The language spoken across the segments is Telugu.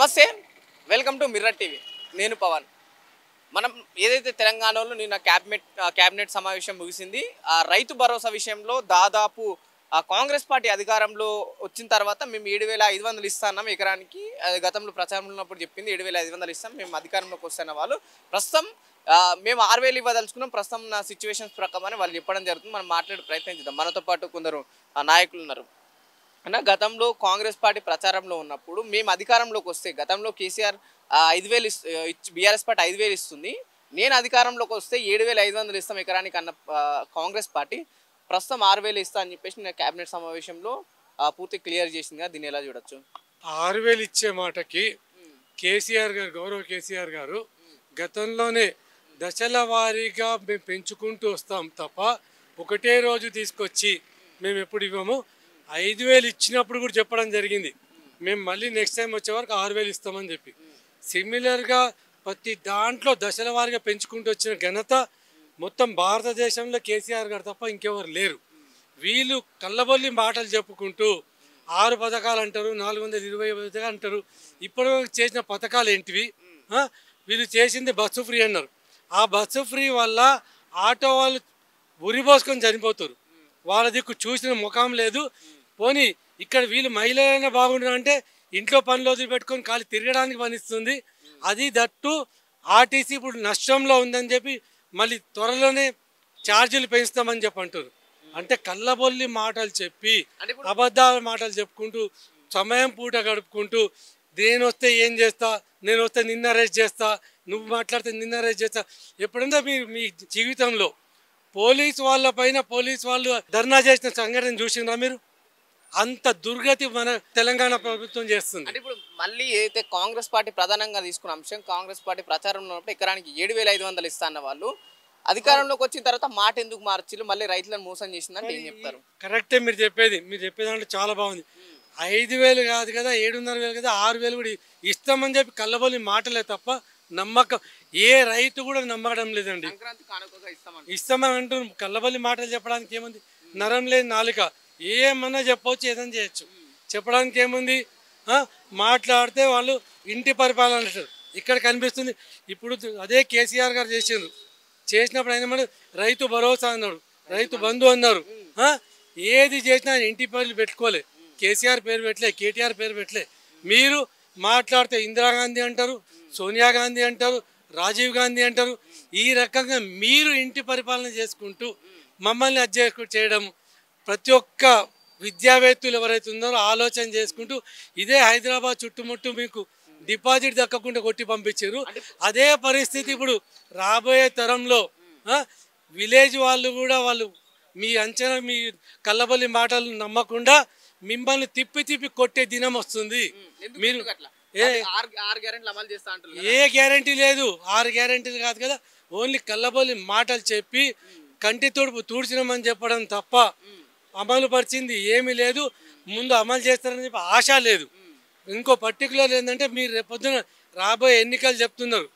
నమస్తే, వెల్కమ్ టు మిర్రర్ టీవీ. నేను పవన్. మనం ఏదైతే తెలంగాణలో నిన్న క్యాబినెట్ సమావేశం ముగిసింది. ఆ రైతు భరోసా విషయంలో దాదాపు కాంగ్రెస్ పార్టీ అధికారంలో వచ్చిన తర్వాత మేము 7,500 ఇస్తాన్నాం ఎకరానికి. గతంలో ప్రచారంలో ఉన్నప్పుడు చెప్పింది 7,500 ఇస్తాం, మేము అధికారంలోకి వస్తున్న వాళ్ళు. ప్రస్తుతం మేము 6,000 ఇవ్వదలుచుకున్నాం. ప్రస్తుతం నా సిచ్యువేషన్స్ ప్రకారం వాళ్ళు చెప్పడం జరుగుతుంది. మనం మాట్లాడే ప్రయత్నం చేద్దాం. మనతో పాటు కొందరు నాయకులు ఉన్నారు. అన్న, గతంలో కాంగ్రెస్ పార్టీ ప్రచారంలో ఉన్నప్పుడు మేము అధికారంలోకి వస్తే గతంలో కేసీఆర్ 5,000 బీఆర్ఎస్ పార్టీ 5,000 ఇస్తుంది, నేను అధికారంలోకి వస్తే 7,500 ఇస్తాం ఎకరానికి అన్న కాంగ్రెస్ పార్టీ ప్రస్తుతం 6,000 ఇస్తా అని చెప్పేసి నేను క్యాబినెట్ సమావేశంలో పూర్తి క్లియర్ చేసింది. దీన్ని ఎలా చూడొచ్చు? 6,000 ఇచ్చే మాటకి కేసీఆర్ గారు, గౌరవ కేసీఆర్ గారు గతంలోనే దశల వారీగా మేము పెంచుకుంటూ వస్తాం తప్ప ఒకటే రోజు తీసుకొచ్చి మేము ఎప్పుడు ఇవ్వము. 5,000 ఇచ్చినప్పుడు కూడా చెప్పడం జరిగింది, మేము మళ్ళీ నెక్స్ట్ టైం వచ్చే వరకు 6,000 ఇస్తామని చెప్పి. సిమిలర్గా ప్రతి దాంట్లో దశల వారీగా పెంచుకుంటూ వచ్చిన ఘనత మొత్తం భారతదేశంలో కేసీఆర్ గారు తప్ప ఇంకెవరు లేరు. వీళ్ళు కళ్ళబొల్లి మాటలు చెప్పుకుంటూ 6 పథకాలు అంటారు, 420 పథకాలు అంటారు. ఇప్పటి చేసిన పథకాలు ఏంటివి? వీళ్ళు చేసింది బస్సు ఫ్రీ అన్నారు. ఆ బస్సు ఫ్రీ వల్ల ఆటో వాళ్ళు ఉరిపోసుకొని చనిపోతారు. వాళ్ళ దిక్కు చూసిన ముఖం లేదు. పోనీ ఇక్కడ వీళ్ళు మహిళలైనా బాగుంటారు అంటే ఇంట్లో పనులు వదిలిపెట్టుకొని ఖాళీ తిరగడానికి పనిస్తుంది. అది దట్టు ఆర్టీసీ ఇప్పుడు నష్టంలో ఉందని చెప్పి మళ్ళీ త్వరలోనే ఛార్జీలు పెంచుతామని చెప్పి అంటారు. అంటే కళ్ళబొల్లి మాటలు చెప్పి అబద్ధాల మాటలు చెప్పుకుంటూ సమయం పూట గడుపుకుంటూ నేను వస్తే ఏం చేస్తా, నేను వస్తే నిన్న అరెస్ట్ చేస్తా, నువ్వు మాట్లాడితే నిన్న అరెస్ట్ చేస్తా. ఎప్పుడైనా మీరు మీ జీవితంలో పోలీసు వాళ్ళ పైన పోలీసు వాళ్ళు ధర్నా చేసిన సంఘటన చూసినా మీరు? అంత దుర్గతి మన తెలంగాణ ప్రభుత్వం చేస్తుంది. అంటే ఇప్పుడు మళ్ళీ ఏదైతే కాంగ్రెస్ పార్టీ ప్రధానంగా తీసుకున్న అంశం, కాంగ్రెస్ పార్టీ ప్రచారంలో ఉన్నప్పుడు ఎకరానికి 7,500 ఇస్తా అన్న వాళ్ళు అధికారంలోకి వచ్చిన తర్వాత మాట ఎందుకు మార్చిలు, మళ్ళీ రైతులను మోసం చేసిందంటే ఏం చెప్తారు? కరెక్టే మీరు చెప్పేదంటే చాలా బాగుంది. 5,000 కాదు కదా, 7,500 కదా, 6,000 కూడా ఇస్తామని చెప్పి కళ్ళబొల్లి మాటలే తప్ప నమ్మకం ఏ రైతు కూడా నమ్మడం లేదండి. ఇస్తామని అంటూ కళ్ళబొల్లి మాటలు చెప్పడానికి ఏముంది? నరం లేని నాలుక, ఏమన్నా చెప్పవచ్చు, ఏదైనా చేయొచ్చు. చెప్పడానికి ఏముంది? మాట్లాడితే వాళ్ళు ఇంటి పరిపాలన అంటారు. ఇక్కడ కనిపిస్తుంది. ఇప్పుడు అదే కేసీఆర్ గారు చేసినప్పుడు ఆయన రైతు భరోసా అన్నాడు, రైతు బంధు అన్నారు. ఏది చేసినా ఆయన ఇంటి పేర్లు పెట్టుకోలే. కేసీఆర్ పేరు పెట్టలే, కేటీఆర్ పేరు పెట్టలే. మీరు మాట్లాడితే ఇందిరాగాంధీ అంటారు, సోనియా గాంధీ అంటారు, రాజీవ్ గాంధీ అంటారు. ఈ రకంగా మీరు ఇంటి పరిపాలన చేసుకుంటూ మమ్మల్ని చేయడం, ప్రతి ఒక్క విద్యావేత్తలు ఎవరైతే ఉన్నారో ఆలోచన చేసుకుంటూ ఇదే హైదరాబాద్ చుట్టుముట్టు మీకు డిపాజిట్ దక్కకుండా కొట్టి పంపించారు. అదే పరిస్థితి ఇప్పుడు రాబోయే తరంలో విలేజ్ వాళ్ళు కూడా వాళ్ళు మీ అంచనా, మీ కళ్ళబొల్లి మాటలు నమ్మకుండా మిమ్మల్ని తిప్పి కొట్టే దినం వస్తుంది. మీరు ఏ గ్యారంటీ లేదు, 6 గ్యారంటీలు కాదు కదా, ఓన్లీ కళ్ళబొల్లి మాటలు చెప్పి కంటి తోడుపు తూడ్చినామని చెప్పడం తప్ప అమలు పరిచింది ఏమీ లేదు. ముందు అమలు చేస్తారని చెప్పి ఆశ లేదు. ఇంకో పర్టికులర్ ఏంటంటే మీరు రేపొద్దున రాబోయే ఎన్నికలు చెప్తున్నారు,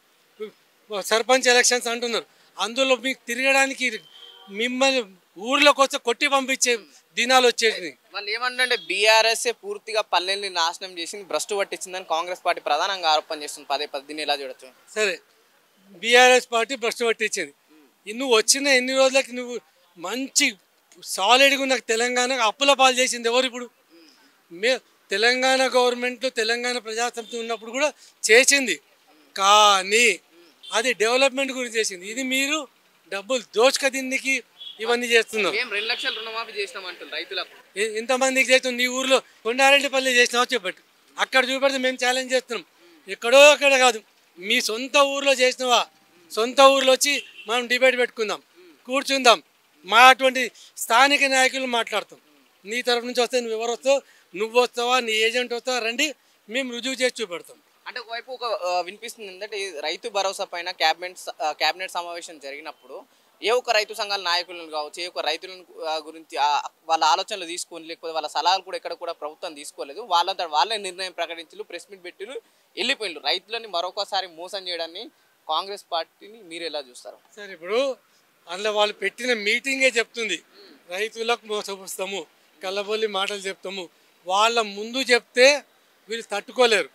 సర్పంచ్ ఎలక్షన్స్ అంటున్నారు. అందులో మీకు తిరగడానికి మిమ్మల్ని ఊర్లోకి వచ్చి కొట్టి పంపించే దినాలు వచ్చేసి వాళ్ళు ఏమంటే బీఆర్ఎస్ పూర్తిగా పల్లెల్ని నాశనం చేసింది, భ్రష్టు పట్టించిందని కాంగ్రెస్ పార్టీ ప్రధానంగా ఆరోపణ చేస్తుంది పదే. దీన్ని ఎలా చూడొచ్చు? సరే, బీఆర్ఎస్ పార్టీ భ్రష్టు పట్టించింది. నువ్వు వచ్చిన ఎన్ని రోజులకి నువ్వు మంచి సాలిడ్గా ఉన్న తెలంగాణకు అప్పుల పాలు చేసింది ఎవరు? ఇప్పుడు తెలంగాణ గవర్నమెంట్, తెలంగాణ ప్రజాస్వామ్యం ఉన్నప్పుడు కూడా చేసింది, కానీ అది డెవలప్మెంట్ గురించి చేసింది. ఇది మీరు డబ్బులు దోచుక దీనికి ఇవన్నీ చేస్తున్నారు. 2 లక్షల రుణమాఫీ చేసినామంటారు రైతులకు. ఎంతమందికి చేస్తున్నాం? నీ ఊర్లో కొండారెడ్డిపల్లి చేసినావు చెప్పట్టు, అక్కడ చూపెడితే మేము ఛాలెంజ్ చేస్తున్నాం. ఎక్కడో అక్కడ కాదు, మీ సొంత ఊర్లో చేసినవా? సొంత ఊర్లో వచ్చి మనం డిబేట్ పెట్టుకుందాం, కూర్చుందాం, మా అటువంటి స్థానిక నాయకులు మాట్లాడతాం. నీ తరఫు నుంచి వస్తే నువ్వు ఎవరు వస్తావు, నువ్వు వస్తావా, నీ ఏజెంట్ వస్తావా, రండి, మేము రుజువు చేసి చూపెడతాం. అంటే ఒకవైపు వినిపిస్తుంది ఏంటంటే రైతు భరోసా పైన క్యాబినెట్ సమావేశం జరిగినప్పుడు ఏ ఒక్క రైతు సంఘాల నాయకులను కావచ్చు, ఏ ఒక్క రైతులను గురించి వాళ్ళ ఆలోచనలు తీసుకొని, లేకపోతే వాళ్ళ సలహాలు కూడా ఎక్కడ కూడా ప్రభుత్వం తీసుకోలేదు. వాళ్ళే నిర్ణయం ప్రకటించారు, ప్రెస్ మీట్ పెట్టిరు, వెళ్ళిపోయినారు. రైతులని మరొకసారి మోసం చేయడాన్ని కాంగ్రెస్ పార్టీని మీరు ఎలా చూస్తారు? సరే, ఇప్పుడు అందులో వాళ్ళు పెట్టిన మీటింగే చెప్తుంది రైతులకు మోసపుస్తాము, కళ్ళబొల్లి మాటలు చెప్తాము. వాళ్ళ ముందు చెప్తే వీళ్ళు తట్టుకోలేరు.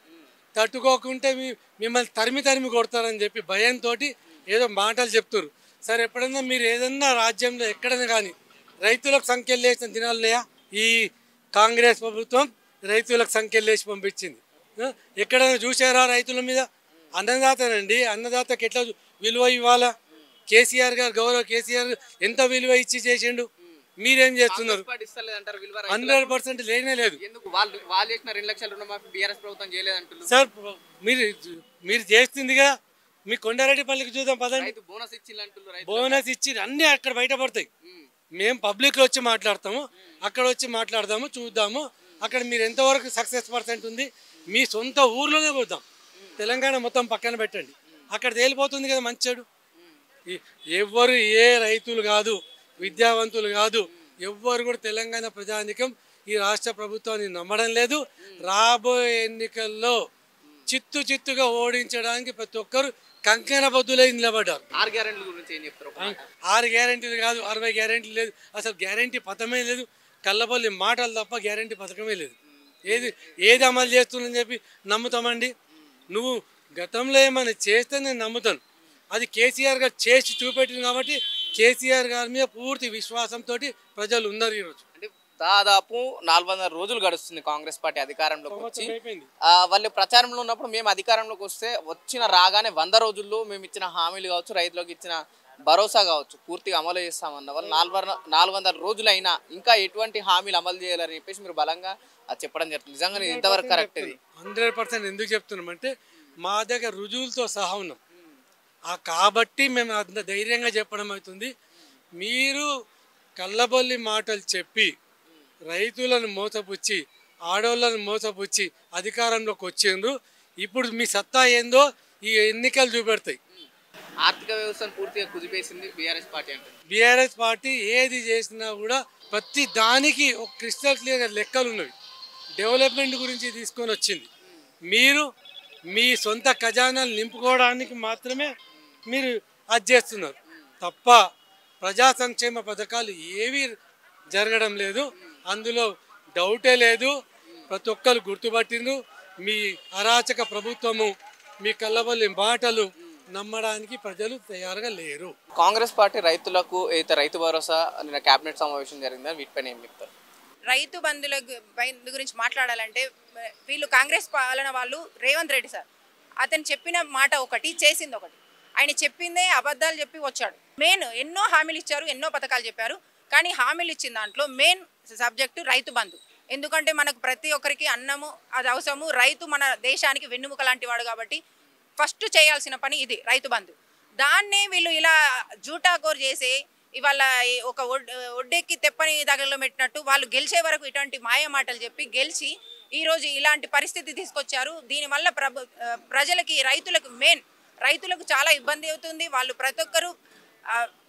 తట్టుకోకుంటే మిమ్మల్ని తరిమి తరిమి కొడతారని చెప్పి భయంతో ఏదో మాటలు చెప్తారు. సరే, ఎప్పుడన్నా మీరు ఏదన్నా రాజ్యంలో ఎక్కడైనా కానీ రైతులకు సంఖ్యలు వేసిన దినాలు లేయా? ఈ కాంగ్రెస్ ప్రభుత్వం రైతులకు సంఖ్యలు వేసి పంపించింది. ఎక్కడైనా చూసారా రైతుల మీద? అన్నదాతనండి, అన్నదాతకి ఎట్లా విలువ ఇవ్వాలా? కేసీఆర్ గారు, గౌరవ కేసీఆర్ ఎంత విలువ ఇచ్చి చేసిండు. మీరేం చేస్తున్నారు? 100% లేనే లేదు సార్. మీరు చేస్తుందిగా మీ కొండారెడ్డిపల్లికి చూద్దాం పదండి. బోనస్ ఇచ్చి అన్నీ అక్కడ బయటపడతాయి. మేము పబ్లిక్లో వచ్చి మాట్లాడతాము, అక్కడ వచ్చి మాట్లాడదాము, చూద్దాము అక్కడ మీరు ఎంతవరకు సక్సెస్% ఉంది. మీ సొంత ఊర్లోనే పోతాం, తెలంగాణ మొత్తం పక్కన పెట్టండి, అక్కడ తేలిపోతుంది కదా మంచి చెడు. ఎవ్వరు ఏ రైతులు కాదు, విద్యావంతులు కాదు, ఎవ్వరు కూడా తెలంగాణ ప్రజానికం ఈ రాష్ట్ర ప్రభుత్వాన్ని నమ్మడం లేదు. రాబోయే ఎన్నికల్లో చిత్తుగా ఓడించడానికి ప్రతి ఒక్కరు కంకణ బద్దులై నిలబడ్డారు. 6 గ్యారెంటీలు కాదు, 60 గ్యారెంటీలు లేదు. అసలు గ్యారెంటీ పథకమే లేదు. కల్లబల్లి మాటలు తప్ప గ్యారెంటీ పథకమే లేదు. ఏది అమలు చేస్తుందని చెప్పి నమ్ముతామండి? నువ్వు గతంలో ఏమైనా చేస్తే నేను నమ్ముతాను. అది కేసీఆర్ గారు చేసి చూపెట్టింది కాబట్టి కేసీఆర్ గారి మీద పూర్తి విశ్వాసంతో ప్రజలు ఉన్నారు ఈరోజు. అంటే దాదాపు 400 రోజులు గడుస్తుంది కాంగ్రెస్ పార్టీ అధికారంలోకి వచ్చి. వాళ్ళు ప్రచారంలో ఉన్నప్పుడు మేము అధికారంలోకి వస్తే రాగానే 100 రోజుల్లో మేము ఇచ్చిన హామీలు కావచ్చు, రైతులకు ఇచ్చిన భరోసా కావచ్చు పూర్తిగా అమలు చేస్తామన్న వాళ్ళు 400 రోజులైనా ఇంకా ఎటువంటి హామీలు అమలు చేయాలని చెప్పేసి మీరు బలంగా చెప్పడం జరుగుతుంది. నిజంగా ఇంతవరకు కరెక్ట్? ఇది 100% ఎందుకు చెప్తున్నామంటే మా దగ్గర రుజువులతో సహా ఉన్నాం కాబట్టి మేము అంత ధైర్యంగా చెప్పడం అవుతుంది. మీరు కల్లబొల్లి మాటలు చెప్పి రైతులను మోసపుచ్చి, ఆడవాళ్ళను మోసపుచ్చి అధికారంలోకి వచ్చిండ్రు. ఇప్పుడు మీ సత్తా ఏందో ఈ ఎన్నికలు చూపెడతాయి. ఆర్థిక వ్యవస్థను పూర్తిగా కుదిపేసింది బీఆర్ఎస్ పార్టీ అంటే. బీఆర్ఎస్ పార్టీ ఏది చేసినా కూడా ప్రతి దానికి ఒక క్రిస్టల్ క్లియర్ లెక్కలు ఉన్నవి. డెవలప్మెంట్ గురించి తీసుకొని వచ్చింది. మీరు మీ సొంత ఖజానాలు నింపుకోవడానికి మాత్రమే మీరు అది చేస్తున్నారు తప్ప ప్రజా సంక్షేమ పథకాలు ఏవి జరగడం లేదు. అందులో డౌటే లేదు. ప్రతి ఒక్కరు గుర్తుపట్టిండ్రు. మీ అరాచక ప్రభుత్వము, మీ కల్లబల్లి మాటలు నమ్మడానికి ప్రజలు తయారుగా లేరు. కాంగ్రెస్ పార్టీ రైతులకు అయితే రైతు భరోసా నిన్న కేబినెట్ సమావేశం జరిగిందని వీటిపైన ఏం చెప్తారు? రైతు బంధుల గురించి మాట్లాడాలంటే వీళ్ళు కాంగ్రెస్ పాలన వాళ్ళు రేవంత్ రెడ్డి సార్ అతను చెప్పిన మాట ఒకటి, చేసింది ఒకటి. ఆయన చెప్పిందే అబద్ధాలు చెప్పి వచ్చాడు. మెయిన్ ఎన్నో హామీలు ఇచ్చారు, ఎన్నో పథకాలు చెప్పారు. కానీ హామీలు ఇచ్చిన దాంట్లో మెయిన్ సబ్జెక్టు రైతు బంధు. ఎందుకంటే మనకు ప్రతి ఒక్కరికి అన్నము అది అవసరము. రైతు మన దేశానికి వెన్నుముక లాంటి వాడు కాబట్టి ఫస్ట్ చేయాల్సిన పని ఇది రైతు బంధు. దాన్ని వీళ్ళు ఇలా జూటాకోర్ చేసి ఇవాళ ఒక ఒడ్డెక్కి తెప్పని దగ్గరలో పెట్టినట్టు వాళ్ళు గెలిచే వరకు ఇటువంటి మాయ మాటలు చెప్పి గెలిచి ఈరోజు ఇలాంటి పరిస్థితి తీసుకొచ్చారు. దీనివల్ల ప్రజలకి, రైతులకు చాలా ఇబ్బంది అవుతుంది. వాళ్ళు ప్రతి ఒక్కరు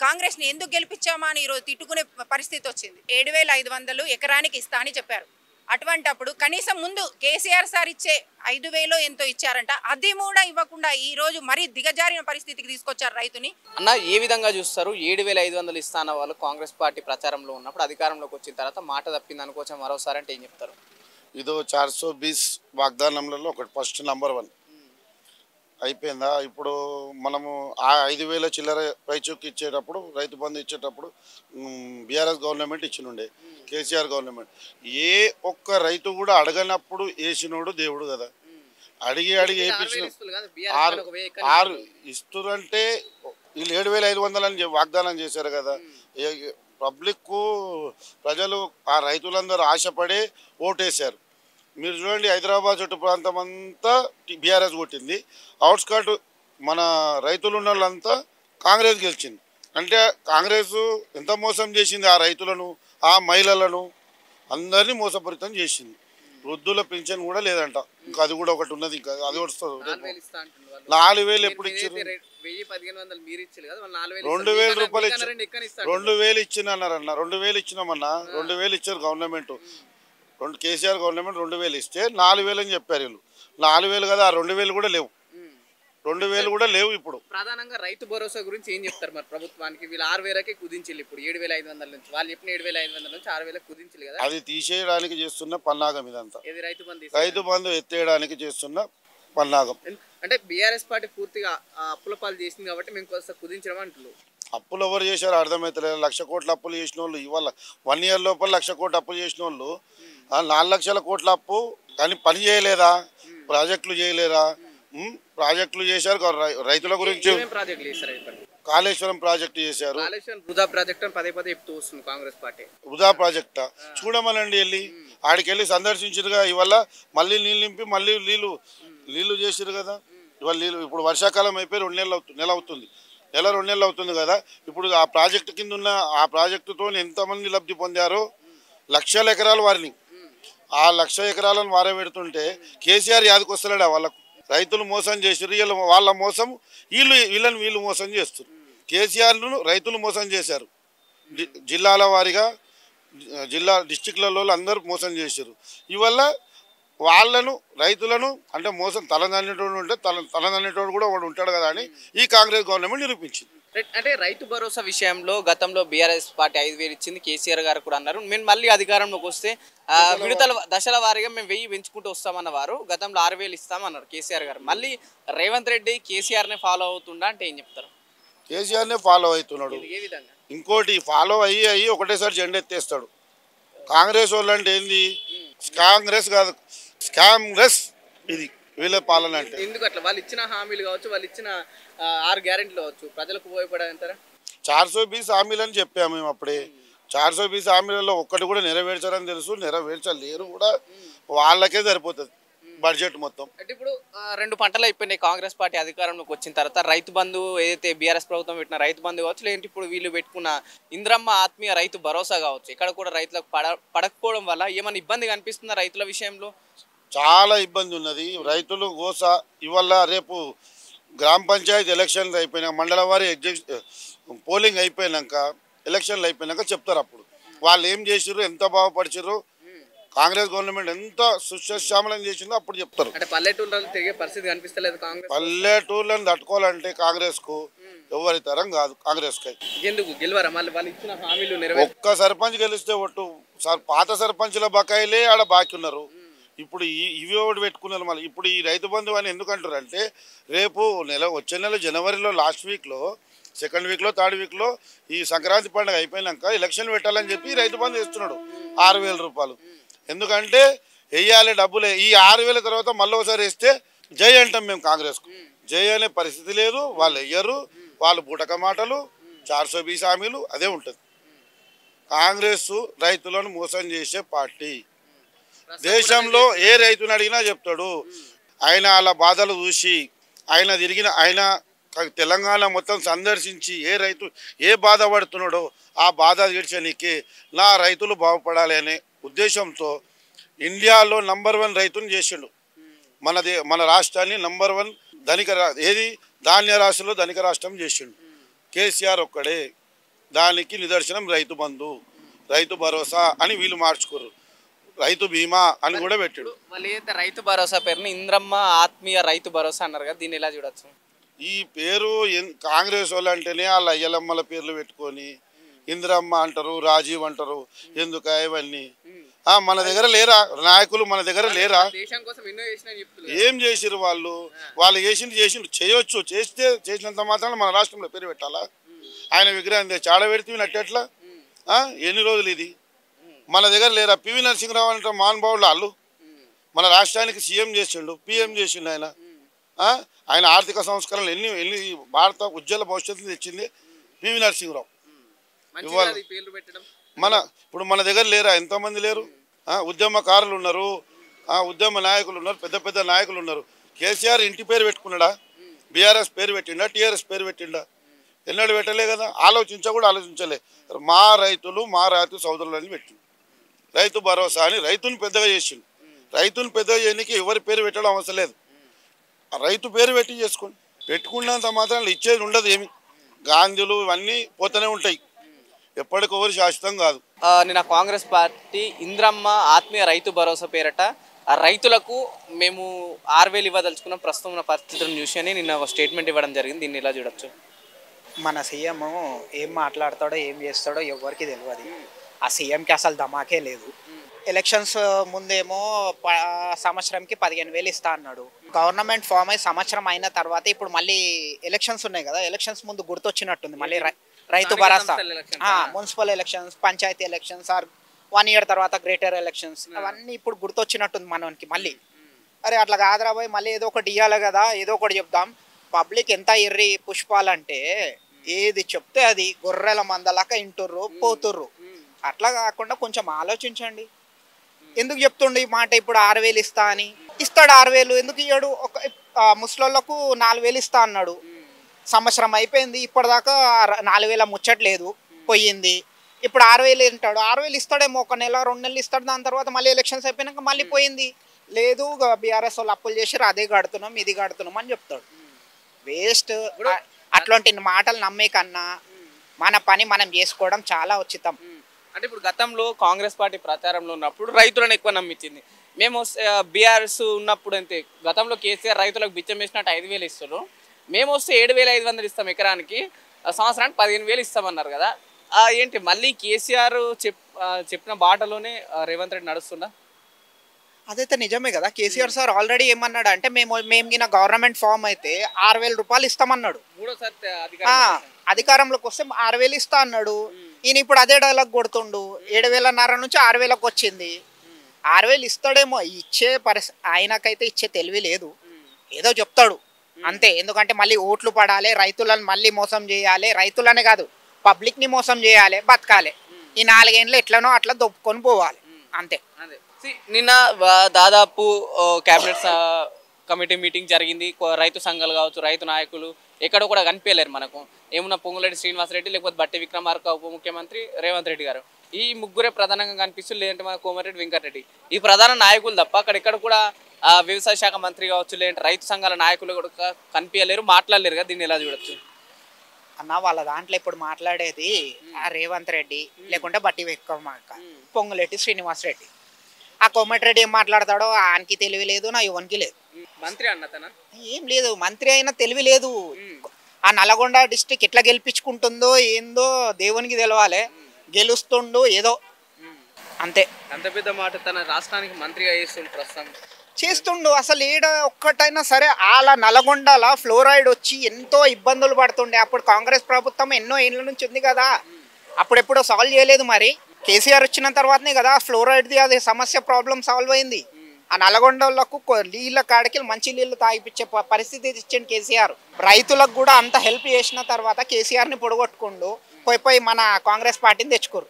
కాంగ్రెస్ని ఎందుకు గెలిపించామా అని ఈరోజు తిట్టుకునే పరిస్థితి వచ్చింది. 7,500 ఎకరానికి ఇస్తా అని చెప్పారు. అటువంటప్పుడు కనీసం ముందు కేసీఆర్ సార్ ఇచ్చే 5,000 ఎంతో ఇచ్చారంట, అది కూడా ఇవ్వకుండా ఈ రోజు మరీ దిగజారిన పరిస్థితికి తీసుకొచ్చారు రైతుని. అన్న ఏ విధంగా చూస్తారు? 7,500 ఇస్తాన వాళ్ళు కాంగ్రెస్ పార్టీ ప్రచారంలో ఉన్నప్పుడు అధికారంలోకి వచ్చిన తర్వాత మాట తప్పింది అనుకోవచ్చు మరోసారి అంటే ఏం చెప్తారు? ఇదో 420 వాగ్దానంలలో ఒకటి ఫస్ట్ నంబర్ 1 అయిపోయిందా. ఇప్పుడు మనము ఆ 5,000 చిల్లర రైతుకి ఇచ్చేటప్పుడు, రైతు బంధు ఇచ్చేటప్పుడు బీఆర్ఎస్ గవర్నమెంట్ ఇచ్చినుండే, కేసీఆర్ గవర్నమెంట్. ఏ ఒక్క రైతు కూడా అడగనప్పుడు వేసినోడు దేవుడు కదా. అడిగి వేయించిన 6 ఇస్తురంటే వీళ్ళు 7,500 అని వాగ్దానం చేశారు కదా. పబ్లిక్ ప్రజలు ఆ రైతులందరూ ఆశపడే ఓటేశారు. మీరు చూడండి, హైదరాబాద్ చుట్టూ ప్రాంతం అంతా బీఆర్ఎస్ కొట్టింది. అవుట్స్కట్ మన రైతులు ఉన్న వాళ్ళంతా కాంగ్రెస్ గెలిచింది. అంటే కాంగ్రెస్ ఎంత మోసం చేసింది, ఆ రైతులను, ఆ మహిళలను అందరినీ మోసపూరితం చేసింది. వృద్ధుల పెన్షన్ కూడా లేదంట, ఇంకా అది కూడా ఒకటి ఉన్నది, ఇంకా అది వస్తుంది. 4,000 ఎప్పుడు ఇచ్చారు? 2,000 రూపాయలు ఇచ్చారు. 2,000 ఇచ్చినారన్న, 2,000 ఇచ్చినామన్నా, 2,000 ఇచ్చారు గవర్నమెంట్. కేసీఆర్ గవర్నమెంట్ 2,000 ఇస్తే 4,000 అని చెప్పారు వీళ్ళు. 4,000 కదా, ఆ 2,000 కూడా లేవు. 2,000 కూడా లేవు. ఇప్పుడు ప్రధానంగా రైతు భరోసా గురించి ఏం చెప్తారు మరి ప్రభుత్వానికి? వీళ్ళు 6,000కే కుదించారు. ఇప్పుడు 7,500 నుంచి వాళ్ళు చెప్పిన 7,500 నుంచి 6,000 కుదించారు కదా. అది తీసేయడానికి చేస్తున్న పన్నాగం ఇదంతా. రైతు బంధు ఎత్తేయడానికి చేస్తున్న పన్నాగం. అంటే బీఆర్ఎస్ పార్టీ పూర్తిగా అప్పుల పాలు చేసింది కాబట్టి మేము కొంత కుదించడం అంటున్నారు. అప్పులు ఎవరు చేశారో అర్థమవుతలేదు. 1,00,000 కోట్ల అప్పులు చేసిన వాళ్ళు ఇవాళ 1 ఇయర్ లోపల 1,00,000 కోట్ల అప్పులు చేసిన వాళ్ళు 4,00,000 కోట్ల అప్పు కానీ పని చేయలేదా, ప్రాజెక్టులు చేయలేదా? ప్రాజెక్టులు చేశారు. రైతుల గురించి ప్రాజెక్టులు చేస్తారు ఇప్పుడు. కాళేశ్వరం ప్రాజెక్టు చేశారు. కాళేశ్వరం వృధా ప్రాజెక్ట్ అని పదే పదే చెప్తూ వస్తుంది కాంగ్రెస్ పార్టీ. వృధా ప్రాజెక్టా చూడమనండి, వెళ్ళి ఆడికి వెళ్ళి సందర్శించారుగా. ఇవాళ మళ్ళీ నీళ్ళు నింపి మళ్ళీ నీళ్ళు చేసారు కదా. ఇవాళ నీళ్ళు ఇప్పుడు వర్షాకాలం అయిపోయి 2 నెలలు అవుతుంది. 2 నెలలు అవుతుంది కదా. ఇప్పుడు ఆ ప్రాజెక్టు కింద ఉన్న ఆ ప్రాజెక్టుతో ఎంతమంది లబ్ధి పొందారో, లక్షల ఎకరాలు వారిని. ఆ 1,00,000 ఎకరాలను వారబెడుతుంటే కేసీఆర్ యాదకి వస్తలేడా వాళ్ళకు? రైతులు మోసం చేసారు. వాళ్ళ మోసం వీళ్ళు మోసం చేస్తారు. కేసీఆర్ను రైతులు మోసం చేశారు. జిల్లాల వారీగా డిస్టిక్లలో అందరూ మోసం చేశారు. ఇవల్ల వాళ్ళను రైతులను అంటే మోసం తలదన్నేటోడు ఉంటే తలదన్నేటోడు కూడా వాడు ఉంటాడు కదా అని ఈ కాంగ్రెస్ గవర్నమెంట్ నిరూపించింది. అంటే రైతు భరోసా విషయంలో గతంలో బీఆర్ఎస్ పార్టీ 5,000 ఇచ్చింది, కేసీఆర్ గారు కూడా అన్నారు. మేము మళ్ళీ అధికారంలోకి వస్తే విడతల దశల వారీగా మేము 1000 పెంచుకుంటూ వస్తామన్న వారు గతంలో 6,000 ఇస్తామన్నారు కేసీఆర్ గారు. మళ్ళీ రేవంత్ రెడ్డి కేసీఆర్నే ఫాలో అవుతుండా అంటే ఏం చెప్తారు? కేసీఆర్నే ఫాలో అవుతున్నాడు. ఏ విధంగా? ఇంకోటి ఫాలో అయ్యి ఒకటేసారి జెండా ఎత్తేస్తాడు. కాంగ్రెస్ వాళ్ళు అంటే ఏంది? కాంగ్రెస్ కాదు, స్కామ్రెస్. ఇది వీళ్ళ పాలన అంటే. ఎందుకు అట్లా? వాళ్ళు ఇచ్చిన హామీలు కావచ్చు, వాళ్ళు ఇచ్చిన 6 గ్యారెంటీలు కావచ్చు, ప్రజలకు ఉపయోగపడాలంటారా? 420 హామీలు అని చెప్పాము మేము అప్పుడే. 420 హామీలలో ఒక్కటి కూడా నెరవేర్చారని తెలుసు, నెరవేర్చలేరు కూడా. వాళ్ళకే సరిపోతుంది బడ్జెట్ మొత్తం. అంటే ఇప్పుడు 2 పంటలు అయిపోయినాయి కాంగ్రెస్ పార్టీ అధికారంలోకి వచ్చిన తర్వాత. రైతు బంధు ఏదైతే బీఆర్ఎస్ ప్రభుత్వం పెట్టిన రైతు బంధు కావచ్చు, లేదంటే ఇప్పుడు వీళ్ళు పెట్టుకున్న ఇంద్రమ్మ ఆత్మీయ రైతు భరోసా కావచ్చు, ఇక్కడ కూడా రైతులకు పడకపోవడం వల్ల ఏమైనా ఇబ్బంది కనిపిస్తుందా రైతుల విషయంలో? చాలా ఇబ్బంది ఉన్నది. రైతులు గోస. ఇవాళ రేపు గ్రామ పంచాయతీ ఎలక్షన్లు అయిపోయినాక, మండల వారి పోలింగ్ అయిపోయినాక, ఎలక్షన్లు అయిపోయినాక చెప్తారు. అప్పుడు వాళ్ళు ఏం చేసారు, ఎంత బాగుపరిచారు, కాంగ్రెస్ గవర్నమెంట్ ఎంత సుశ్యామలం చేసిందో అప్పుడు చెప్తారు. అంటే పల్లెటూళ్ళలో తిరిగే పరిస్థితి కనిపిస్తలేదు కాంగ్రెస్. పల్లెటూళ్ళని తట్టుకోవాలంటే కాంగ్రెస్కు ఎవరి తరం కాదు. కాంగ్రెస్కి ఎందుకు గెలవరా? మళ్ళీ వాళ్ళు ఇచ్చిన హామీలు ఒక్క సర్పంచ్ గెలిస్తే ఒట్టు పాత సర్పంచ్ల బకాయిలే ఆడ బాకీ ఉన్నారు. ఇప్పుడు ఇవి ఒకటి పెట్టుకున్నారు. మళ్ళీ ఇప్పుడు ఈ రైతు బంధు అని ఎందుకంటారు అంటే, రేపు వచ్చే నెల జనవరిలో లాస్ట్ వీక్లో, సెకండ్ వీక్లో, థర్డ్ వీక్లో ఈ సంక్రాంతి పండుగ అయిపోయినాక ఎలక్షన్ పెట్టాలని చెప్పి రైతు బంధు ఇస్తున్నాడు 6,000 రూపాయలు. ఎందుకంటే వెయ్యాలి డబ్బులే. ఈ 6,000 తర్వాత మళ్ళీ ఒకసారి వేస్తే జై అంటాం మేము కాంగ్రెస్కు. జై అనే పరిస్థితి లేదు. వాళ్ళు వెయ్యరు. వాళ్ళు బూటక మాటలు, 420 హామీలు, అదే ఉంటుంది. కాంగ్రెస్ రైతులను మోసం చేసే పార్టీ. దేశంలో ఏ రైతుని అడిగినా చెప్తాడు. ఆయన అలా బాధలు చూసి ఆయన తెలంగాణ మొత్తం సందర్శించి ఏ రైతు ఏ బాధపడుతున్నాడో ఆ బాధ తీర్చడానికి నా రైతులు బాగుపడాలి అనే ఉద్దేశంతో ఇండియాలో నంబర్ 1 రైతుని చేసిండు. మన రాష్ట్రాన్ని నంబర్ 1 ఏది ధాన్య రాశిలో ధనిక రాష్ట్రం చేసిండు కేసీఆర్ ఒక్కడే. దానికి నిదర్శనం రైతు బంధు, రైతు భరోసా అని వీళ్ళు మార్చుకోరు. రైతు బీమా అని కూడా పెట్టాడు. వాళ్ళు ఏదైతే రైతు భరోసా పేరుని ఇంద్రమ్మ ఆత్మీయ రైతు భరోసా అన్నారు కదా, దీన్ని ఎలా చూడొచ్చు? ఈ పేరు కాంగ్రెస్ వాళ్ళు అంటేనే వాళ్ళ అయ్యలమ్మల పేర్లు పెట్టుకొని ఇంద్రమ్మ అంటారు, రాజీవ్ అంటారు. ఎందుక ఇవన్నీ? మన దగ్గర లేరా నాయకులు? మన దగ్గర లేరా? ఏం చేసిరు వాళ్ళు? చేయొచ్చు. చేసినంత మాత్రం మన రాష్ట్రంలో పేరు పెట్టాలా? ఆయన విగ్రహం చాడ పెడితే నట్టేట్లా? ఎన్ని రోజులు ఇది? మన దగ్గర లేరా? పివి నరసింహరావు అంటే మహానుభావులు వాళ్ళు. మన రాష్ట్రానికి సీఎం చేసిండు, పిఎం చేసిండు ఆయన. ఆయన ఆర్థిక సంస్కరణలు ఎన్ని భారత ఉజ్వల భవిష్యత్తు తెచ్చింది పివి నరసింహరావు. ఇప్పుడు మన దగ్గర లేరా? ఎంతోమంది లేరు? ఉద్యమకారులు ఉన్నారు, ఉద్యమ నాయకులు ఉన్నారు, పెద్ద పెద్ద నాయకులు ఉన్నారు. కేసీఆర్ ఇంటి పేరు పెట్టుకున్నాడా? బీఆర్ఎస్ పేరు పెట్టిండా? టీఆర్ఎస్ పేరు పెట్టిండా? ఎన్నడూ పెట్టలే కదా. ఆలోచించలే. మా రైతు సోదరులని పెట్టిండు. రైతు భరోసా అని రైతుని పెద్దగా చేసిండు. రైతుని పెద్దగా చేయడానికి ఎవరి పేరు పెట్టడం అవసరం లేదు. రైతు పేరు పెట్టి చేసుకోండి. పెట్టుకున్నంత మాత్రం ఇచ్చేది ఉండదు. ఏమి గాంధీలు ఇవన్నీ పోతూనే ఉంటాయి. ఎప్పటికొవరు శాశ్వతం కాదు. నిన్న కాంగ్రెస్ పార్టీ ఇంద్రమ్మ ఆత్మీయ రైతు భరోసా పేరట ఆ రైతులకు మేము 6,000 ఇవ్వదలుచుకున్న ప్రస్తుతం ఉన్న పరిస్థితులను చూసి అని నిన్న ఒక స్టేట్మెంట్ ఇవ్వడం జరిగింది. దీన్ని ఎలా చూడొచ్చు? మన సీఎం ఏం మాట్లాడతాడో ఏం చేస్తాడో ఎవరికి తెలియదు. ఆ సీఎంకి అసలు ధమాకే లేదు. ఎలక్షన్స్ ముందేమో సంవత్సరంకి 15,000 ఇస్తా అన్నాడు. గవర్నమెంట్ ఫామ్ అయి సంవత్సరం అయిన తర్వాత ఇప్పుడు మళ్ళీ ఎలక్షన్స్ ఉన్నాయి కదా, ఎలక్షన్స్ ముందు గుర్తొచ్చినట్టుంది మళ్ళీ రైతు స్థానిక భరోసా, సంస్థల elections. Municipal elections, panchayati elections are 1 year తర్వాత గ్రేటర్ ఎలక్షన్స్, అవన్నీ ఇప్పుడు గుర్తొచ్చినట్టుంది మనకి మళ్ళీ. అరే అట్లా కాదురా పోయి మళ్ళీ ఏదో ఒకటి ఇవ్వాలి కదా, ఏదో ఒకటి చెప్దాం. పబ్లిక్ ఎంత ఎర్రి పుష్పాలంటే ఏది చెప్తే అది గొర్రెల మందలాగా ఇంటుర్రు పోతుర్రు. అట్లా కాకుండా కొంచెం ఆలోచించండి. ఎందుకు చెప్తుండే ఈ మాట? ఇప్పుడు 6,000 ఇస్తా అని ఇస్తాడు. 6,000 ఎందుకు ఇయ్యాడు? ఒక ముసలోళ్ళకు 4,000 ఇస్తా అన్నాడు. సంవత్సరం అయిపోయింది, ఇప్పటిదాకా 4,000 ముచ్చట్లేదు, పోయింది. ఇప్పుడు 6,000 అంటాడు. 6,000 ఇస్తాడేమో, 1 నెల 2 నెలలు ఇస్తాడు. దాని తర్వాత మళ్ళీ ఎలక్షన్స్ అయిపోయినాక మళ్ళీ పోయింది. లేదు బీఆర్ఎస్ వాళ్ళు అప్పులు చేసి అదే కడుతున్నాం ఇది కడుతున్నాం అని చెప్తాడు. వేస్ట్. అట్లాంటి మాటలు నమ్మే కన్నా మన పని మనం చేసుకోవడం చాలా ఉచితం. అంటే ఇప్పుడు గతంలో కాంగ్రెస్ పార్టీ ప్రచారంలో ఉన్నప్పుడు రైతులను ఎక్కువ నమ్మించింది. మేము బీఆర్ఎస్ ఉన్నప్పుడు అంతే, గతంలో కేసీఆర్ రైతులకు బిచ్చం వేసినట్టు 5,000 ఇస్తారు, మేము వస్తే 7,500 ఇస్తాం ఎకరానికి, సంవత్సరానికి 15,000 ఇస్తామన్నారు కదా. ఏంటి మళ్ళీ కేసీఆర్ చెప్పిన బాటలోనే రేవంత్ రెడ్డి నడుస్తుందా? అదైతే నిజమే కదా. కేసీఆర్ సార్ ఆల్రెడీ ఏమన్నాడు అంటే మేము గిన గవర్నమెంట్ ఫామ్ అయితే 6,000 రూపాయలు ఇస్తామన్నాడు. అధికారంలోకి వస్తే 6,000 ఇస్తా అన్నాడు. ఈయన ఇప్పుడు అదే డైలాగ్ కొడుతుండు. 7,500 నుంచి 6,000కి వచ్చింది. 6,000 ఇస్తాడేమో, ఇచ్చే ఆయనకైతే ఇచ్చే తెలివి లేదు, ఏదో చెప్తాడు అంతే. ఎందుకంటే మళ్ళీ ఓట్లు పడాలి, రైతులను మళ్ళీ మోసం చేయాలి, రైతులనే కాదు పబ్లిక్ని మోసం చేయాలి, బతకాలి. ఈ 4 ఏళ్ళు ఎట్లనో అట్లా దొప్పుకొని పోవాలి అంతే. నిన్న దాదాపు క్యాబినెట్ కమిటీ మీటింగ్ జరిగింది. రైతు సంఘాలు కావచ్చు, రైతు నాయకులు ఎక్కడ కూడా కనిపించలేరు మనకు. ఏమున్నా పొంగులేటి శ్రీనివాసరెడ్డి, లేకపోతే బట్టి విక్రమార్క ఉప ముఖ్యమంత్రి రేవంత్ రెడ్డి గారు, ఈ ముగ్గురే ప్రధానంగా కనిపిస్తుంది. లేదంటే మన కోమటిరెడ్డి వెంకటరెడ్డి, ఈ ప్రధాన నాయకులు తప్ప అక్కడెక్కడ కూడా వ్యవసాయ శాఖ మంత్రి కావచ్చు, లేదంటే రైతు సంఘాల నాయకులు కూడా కనిపించలేరు, మాట్లాడలేరు కదా. దీన్ని ఎలా చూడొచ్చు అన్న? వాళ్ళ దాంట్లో ఇప్పుడు మాట్లాడేది రేవంత్ రెడ్డి, లేకుంటే బట్టి విక్రమార్క, పొంగులేటి శ్రీనివాసరెడ్డి. ఆ కోమటిరెడ్డి ఏం మాట్లాడతాడో ఆయనకి తెలివి లేదు, నా యువన్కి లేదు. మంత్రి అన్న ఏం లేదు, మంత్రి అయినా తెలివి లేదు. ఆ నల్గొండ డిస్ట్రిక్ట్ ఎట్లా గెలిపించుకుంటుందో ఏందో దేవునికి తెలవాలి. గెలుస్తుండు ఏదో అంతే. అంత పెద్ద మాట తన రాష్ట్రానికి మంత్రిగా చేస్తుండు ప్రస్తుతం చేస్తుండు. అసలు ఏడ ఒక్కటైనా సరే అలా నల్గొండల ఫ్లోరైడ్ వచ్చి ఎంతో ఇబ్బందులు పడుతుండే. అప్పుడు కాంగ్రెస్ ప్రభుత్వం ఎన్నో ఏళ్ళ నుంచి ఉంది కదా, అప్పుడెప్పుడో సాల్వ్ చేయలేదు. మరి కేసీఆర్ వచ్చిన తర్వాతనే కదా ఫ్లోరైడ్ది అదే సమస్య ప్రాబ్లం సాల్వ్ అయింది. ఆ నల్గొండలకు నీళ్ళ కాడికి మంచి నీళ్ళు తాగిపించే పరిస్థితి ఇచ్చిండు కేసీఆర్. రైతులకు కూడా అంత హెల్ప్ చేసిన తర్వాత కేసీఆర్ని పొడగొట్టుకుండు పోయి మన కాంగ్రెస్ పార్టీని తెచ్చుకోరు.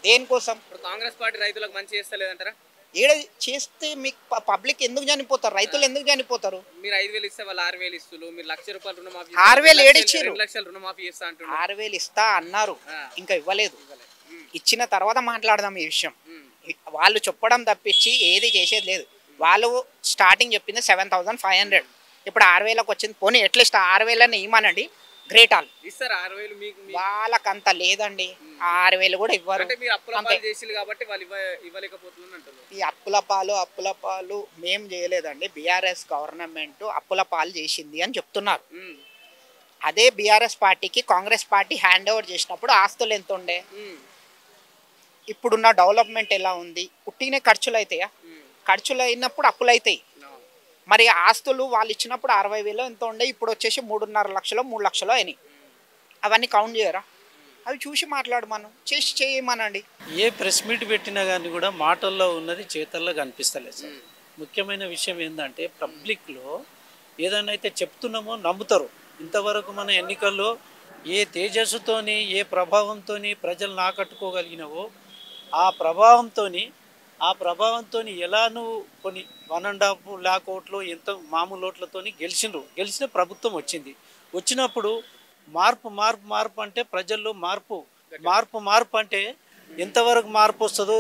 దేనికోసం? కాంగ్రెస్ పార్టీ రైతులకు మంచి చేస్తలేదంటారా? ఏడ చేస్తే మీకు పబ్లిక్ ఎందుకు చనిపోతారు, రైతులు ఎందుకు చనిపోతారు? మీరు 5,000 ఇస్తే వాళ్ళు 6,000 ఇస్తారు, మీరు 1,00,000 రూపాయలు రుణమాఫీ, 6,000 ఏడిచ్చారు, 2 లక్షలు రుణమాఫీ చేస్తా అంటారు. 6,000 ఇస్తా అన్నారు, ఇంకా ఇవ్వలేదు. ఇచ్చిన తర్వాత మాట్లాడదాం ఈ విషయం. వాళ్ళు చెప్పడం తప్పించి ఏది చేసేది లేదు. వాళ్ళు స్టార్టింగ్ చెప్పింది 7,500, ఇప్పుడు 6,000కి వచ్చింది. పోనీ అట్లీస్ట్ 6,000 ఇవ్వమనండి, గ్రేట్. ఆల్ ఇస్తారు 6,000 మీకు. వాళ్ళకంత లేదండి, 6,000 కూడా ఇవ్వరు. ఈ అప్పుల పాలు మేం చేయలేదండి, బీఆర్ఎస్ గవర్నమెంట్ అప్పుల పాలు చేసింది అని చెప్తున్నారు. అదే బీఆర్ఎస్ పార్టీకి కాంగ్రెస్ పార్టీ హ్యాండ్ ఓవర్ చేసినప్పుడు ఆస్తులు ఎంత ఉండే, ఇప్పుడున్న డెవలప్మెంట్ ఎలా ఉంది? పుట్టినే ఖర్చులు అవుతాయా? ఖర్చులు అయినప్పుడు అప్పులు అవుతాయి. మరి ఆస్తులు వాళ్ళు ఇచ్చినప్పుడు 60,000 ఎంత ఉండే, ఇప్పుడు వచ్చేసి 3.5 లక్షలు 3 లక్షలు అయినాయి. అవన్నీ కౌంట్ చేయరా? అవి చూసి మాట్లాడు, మనం చేసి చేయమనండి. ఏ ప్రెస్ మీట్ పెట్టినా కానీ కూడా మాటల్లో ఉన్నది చేతల్లో కనిపిస్తలేదు సార్. ముఖ్యమైన విషయం ఏంటంటే పబ్లిక్లో ఏదైనా అయితే చెప్తున్నామో నమ్ముతారు. ఇంతవరకు మన ఎన్నికల్లో ఏ తేజస్సుతోని ఏ ప్రభావంతో ప్రజలను ఆకట్టుకోగలిగినవో ఆ ప్రభావంతో ఎలా నువ్వు కొన్ని 1.5 lakh ఓట్లు ఎంత మామూలు ఓట్లతో గెలిచిన ప్రభుత్వం వచ్చినప్పుడు మార్పు అంటే ప్రజల్లో మార్పు అంటే ఎంతవరకు మార్పు వస్తుందో,